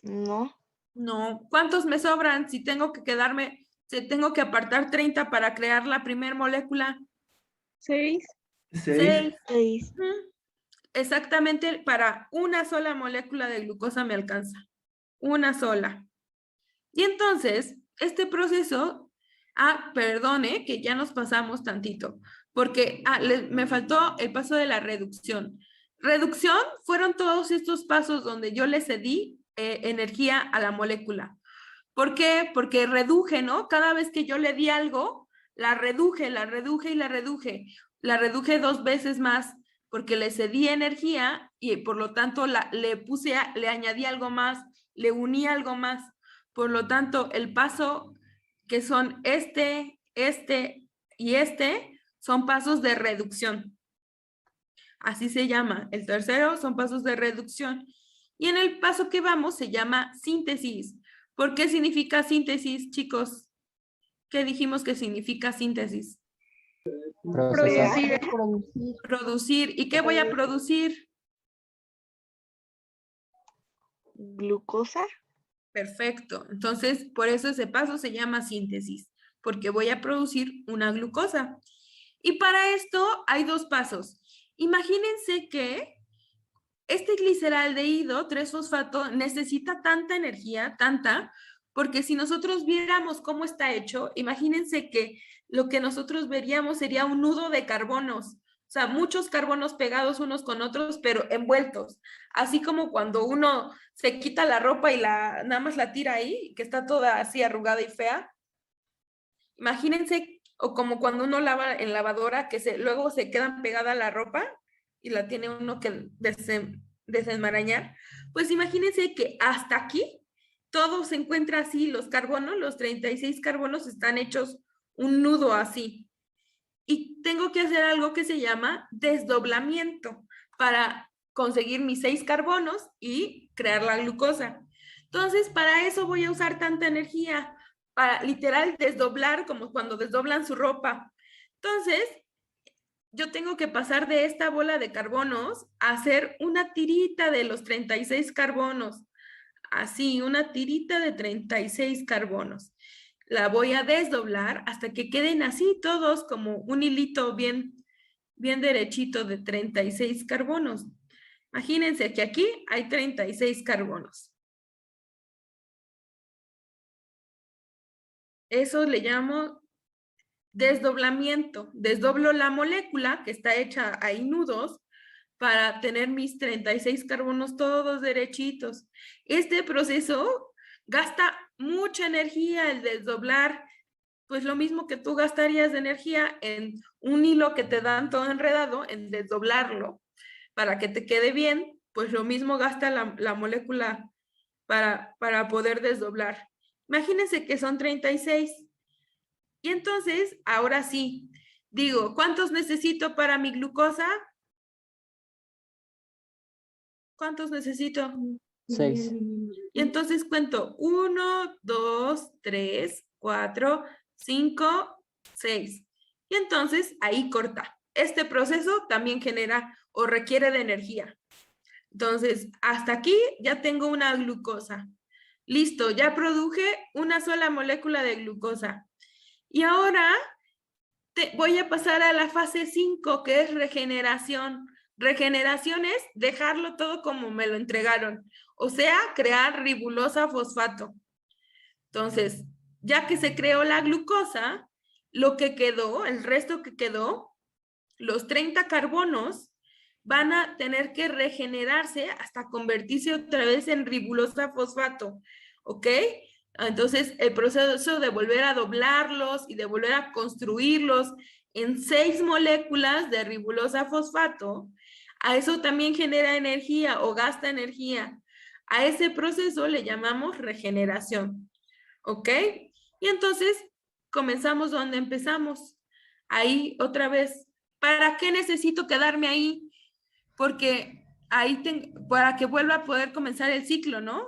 No. No. ¿Cuántos me sobran si tengo que tengo que apartar 30 para crear la primer molécula? 6. 6. 6. Exactamente para una sola molécula de glucosa me alcanza. Una sola. Y entonces, este proceso, perdone que ya nos pasamos tantito, porque me faltó el paso de la reducción. Reducción fueron todos estos pasos donde yo le cedí energía a la molécula. ¿Por qué? Porque reduje, ¿no? Cada vez que yo le di algo, la reduje y la reduje. La reduje 2 veces más porque le cedí energía y por lo tanto le añadí algo más, le uní algo más. Por lo tanto, el paso que son este y este son pasos de reducción. Así se llama. El tercero son pasos de reducción. Y en el paso que vamos se llama síntesis. ¿Por qué significa síntesis, chicos? ¿Qué dijimos que significa síntesis? Procesar. Producir. ¿Y qué voy a producir? Glucosa. Perfecto. Entonces, por eso ese paso se llama síntesis, porque voy a producir una glucosa. Y para esto hay 2 pasos. Imagínense que este gliceraldehído 3-fosfato necesita tanta energía, tanta, porque si nosotros viéramos cómo está hecho, imagínense que lo que nosotros veríamos sería un nudo de carbonos, o sea, muchos carbonos pegados unos con otros, pero envueltos. Así como cuando uno se quita la ropa y nada más la tira ahí, que está toda así arrugada y fea. Imagínense, o como cuando uno lava en lavadora, que luego se quedan pegada la ropa y la tiene uno que desenmarañar. Pues imagínense que hasta aquí todo se encuentra así, los carbonos, los 36 carbonos están hechos un nudo así. Y tengo que hacer algo que se llama desdoblamiento para conseguir mis 6 carbonos y crear la glucosa. Entonces, para eso voy a usar tanta energía, para literal desdoblar, como cuando desdoblan su ropa. Entonces, yo tengo que pasar de esta bola de carbonos a hacer una tirita de los 36 carbonos. Así, una tirita de 36 carbonos. La voy a desdoblar hasta que queden así todos como un hilito bien derechito de 36 carbonos. Imagínense que aquí hay 36 carbonos. Eso le llamo desdoblamiento. Desdoblo la molécula que está hecha ahí nudos para tener mis 36 carbonos todos derechitos. Este proceso gasta mucha energía el desdoblar, pues lo mismo que tú gastarías de energía en un hilo que te dan todo enredado, en desdoblarlo para que te quede bien, pues lo mismo gasta la molécula para poder desdoblar. Imagínense que son 36. Y entonces, ahora sí, digo, ¿cuántos necesito para mi glucosa? ¿Cuántos necesito? 6. Y entonces cuento 1, 2, 3, 4, 5, 6. Y entonces ahí corta. Este proceso también genera o requiere de energía. Entonces, hasta aquí ya tengo una glucosa. Listo, ya produje una sola molécula de glucosa. Y ahora voy a pasar a la fase 5, que es regeneración. Regeneración es dejarlo todo como me lo entregaron. O sea, crear ribulosa fosfato. Entonces, ya que se creó la glucosa, lo que quedó, el resto que quedó, los 30 carbonos, van a tener que regenerarse hasta convertirse otra vez en ribulosa fosfato. ¿Ok? Entonces, el proceso de volver a doblarlos y de volver a construirlos en 6 moléculas de ribulosa fosfato, a eso también genera energía o gasta energía. A ese proceso le llamamos regeneración. ¿Ok? Y entonces, comenzamos donde empezamos. Ahí otra vez. ¿Para qué necesito quedarme ahí? Porque ahí para que vuelva a poder comenzar el ciclo, ¿no?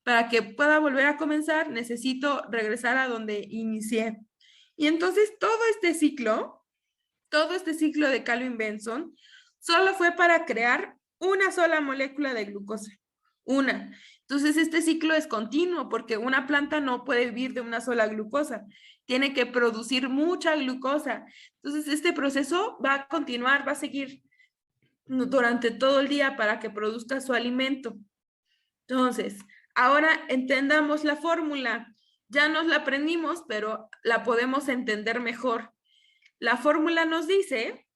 Para que pueda volver a comenzar, necesito regresar a donde inicié. Y entonces todo este ciclo de Calvin-Benson, solo fue para crear una sola molécula de glucosa. Una. Entonces este ciclo es continuo porque una planta no puede vivir de una sola glucosa. Tiene que producir mucha glucosa. Entonces este proceso va a continuar, va a seguir durante todo el día para que produzca su alimento. Entonces, ahora entendamos la fórmula. Ya nos la aprendimos, pero la podemos entender mejor. La fórmula nos dice,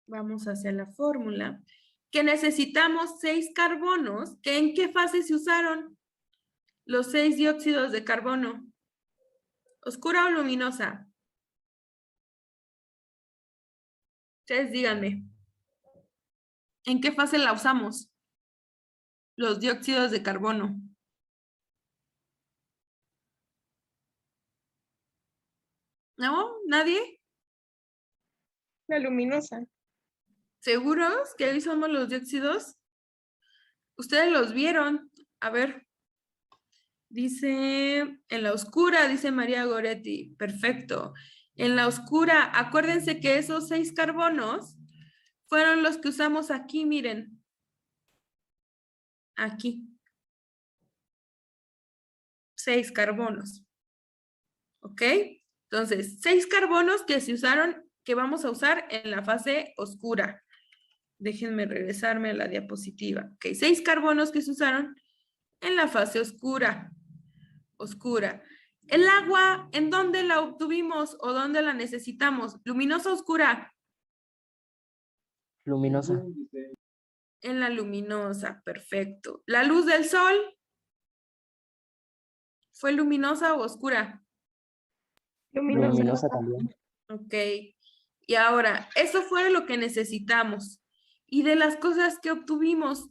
vamos hacia la fórmula, que necesitamos 6 carbonos, que ¿en qué fase se usaron? Los 6 dióxidos de carbono. ¿Oscura o luminosa? Ustedes díganme. ¿En qué fase la usamos? Los dióxidos de carbono. ¿No? ¿Nadie? La luminosa. ¿Seguros que ahí somos los dióxidos? Ustedes los vieron. A ver. Dice, en la oscura, dice María Goretti. Perfecto. En la oscura, acuérdense que esos 6 carbonos fueron los que usamos aquí, miren. Aquí. 6 carbonos. ¿Ok? Entonces, 6 carbonos que se usaron, que vamos a usar en la fase oscura. Déjenme regresarme a la diapositiva. Ok, 6 carbonos que se usaron en la fase oscura. El agua, ¿en dónde la obtuvimos o dónde la necesitamos? ¿Luminosa o oscura? Luminosa. En la luminosa, perfecto. ¿La luz del sol fue luminosa o oscura? Luminosa. Luminosa también. Ok. Y ahora, eso fue lo que necesitamos. Y de las cosas que obtuvimos,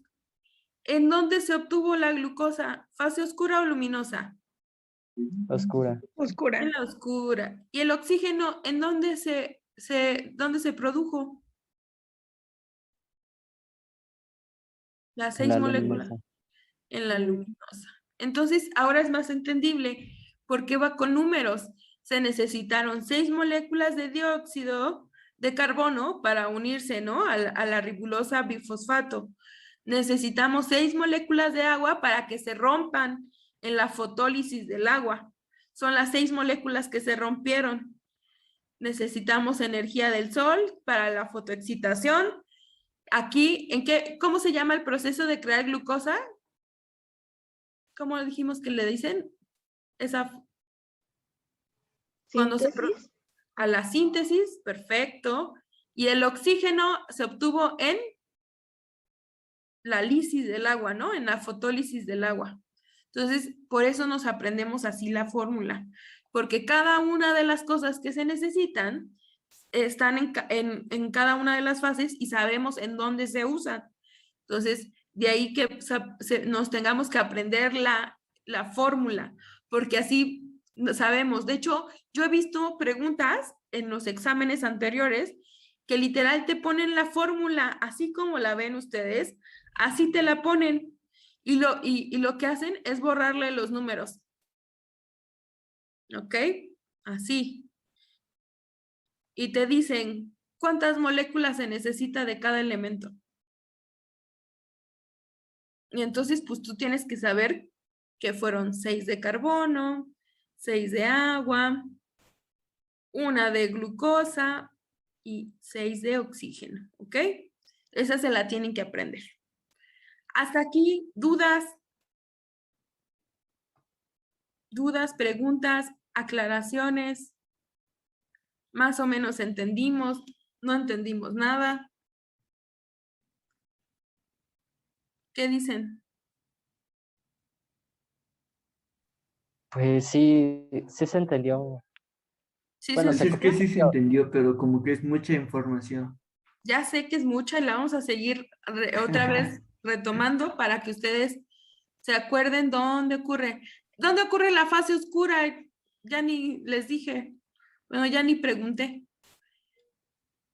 ¿en dónde se obtuvo la glucosa? ¿Fase oscura o luminosa? Oscura. Oscura. En la oscura. ¿Y el oxígeno en dónde dónde se produjo? Las En 6 la moléculas. luminosa. En la luminosa. Entonces, ahora es más entendible porque va con números. Se necesitaron 6 moléculas de dióxido de carbono para unirse, ¿no? A la ribulosa bifosfato. Necesitamos 6 moléculas de agua para que se rompan en la fotólisis del agua. Son las 6 moléculas que se rompieron. Necesitamos energía del sol para la fotoexcitación. Aquí, ¿cómo se llama el proceso de crear glucosa? ¿Cómo dijimos que le dicen? Cuando Síntesis. a la síntesis, perfecto. Y el oxígeno se obtuvo en la lisis del agua, ¿no? En la fotólisis del agua. Entonces, por eso nos aprendemos así la fórmula, porque cada una de las cosas que se necesitan están en cada una de las fases y sabemos en dónde se usan. Entonces, de ahí que nos tengamos que aprender la fórmula, porque así sabemos. De hecho, yo he visto preguntas en los exámenes anteriores que literal te ponen la fórmula así como la ven ustedes, así te la ponen y lo que hacen es borrarle los números. ¿Ok? Así. Y te dicen cuántas moléculas se necesita de cada elemento. Y entonces, pues tú tienes que saber que fueron 6 de carbono, 6 de agua, 1 de glucosa y 6 de oxígeno, ¿ok? Esa se la tienen que aprender. Hasta aquí, dudas, preguntas, aclaraciones. Más o menos entendimos, no entendimos nada. ¿Qué dicen? Pues sí, sí se entendió. Sí, Bueno, se se Pues es que sí se comprendió. entendió, pero como que es mucha información. Ya sé que es mucha y la vamos a seguir otra vez retomando para que ustedes se acuerden dónde ocurre. ¿Dónde ocurre la fase oscura? Ya ni les dije. Bueno, ya ni pregunté.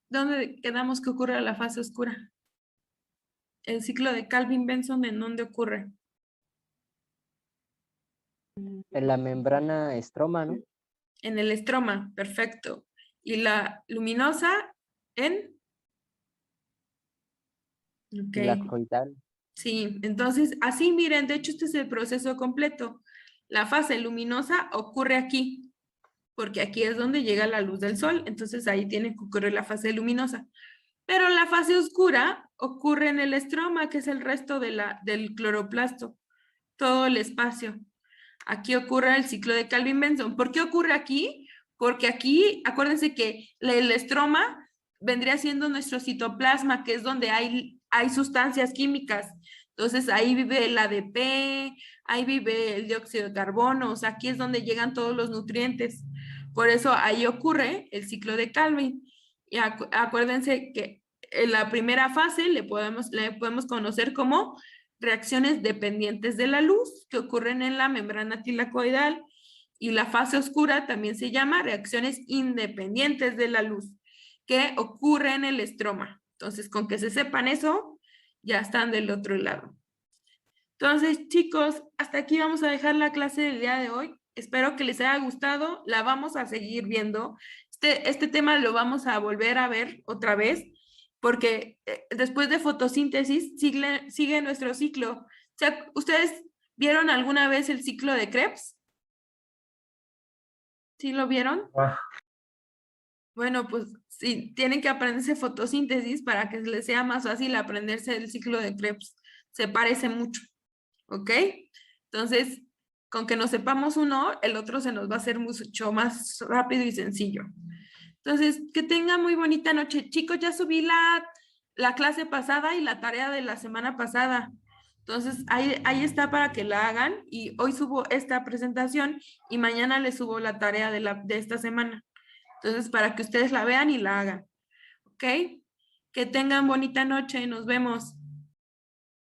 ¿Dónde quedamos que ocurre la fase oscura? El ciclo de Calvin-Benson, ¿en dónde ocurre? En la membrana estroma, ¿no? En el estroma, perfecto. Y la luminosa en... Ok. Y la coidal. Sí, entonces así miren, de hecho este es el proceso completo. La fase luminosa ocurre aquí, porque aquí es donde llega la luz del sol, entonces ahí tiene que ocurrir la fase luminosa. Pero la fase oscura ocurre en el estroma, que es el resto del cloroplasto, todo el espacio. Aquí ocurre el ciclo de Calvin-Benson. ¿Por qué ocurre aquí? Porque aquí, acuérdense que el estroma vendría siendo nuestro citoplasma, que es donde hay sustancias químicas. Entonces ahí vive el ADP, ahí vive el dióxido de carbono, o sea, aquí es donde llegan todos los nutrientes. Por eso ahí ocurre el ciclo de Calvin. Y acuérdense que en la primera fase le podemos conocer como reacciones dependientes de la luz que ocurren en la membrana tilacoidal, y la fase oscura también se llama reacciones independientes de la luz que ocurre en el estroma. Entonces, con que se sepan eso, ya están del otro lado. Entonces, chicos, hasta aquí vamos a dejar la clase del día de hoy. Espero que les haya gustado. La vamos a seguir viendo. Este tema lo vamos a volver a ver otra vez, porque después de fotosíntesis sigue nuestro ciclo. O sea, ¿ustedes vieron alguna vez el ciclo de Krebs? ¿Sí lo vieron? Ah, Bueno, pues sí, tienen que aprenderse fotosíntesis para que les sea más fácil aprenderse el ciclo de Krebs. Se parece mucho, ¿ok? Entonces, con que nos sepamos uno, el otro se nos va a hacer mucho más rápido y sencillo. Entonces, que tengan muy bonita noche. Chicos, ya subí la clase pasada y la tarea de la semana pasada. Entonces, ahí está para que la hagan y hoy subo esta presentación y mañana les subo la tarea de esta semana. Entonces, para que ustedes la vean y la hagan. ¿Ok? Que tengan bonita noche. Nos vemos.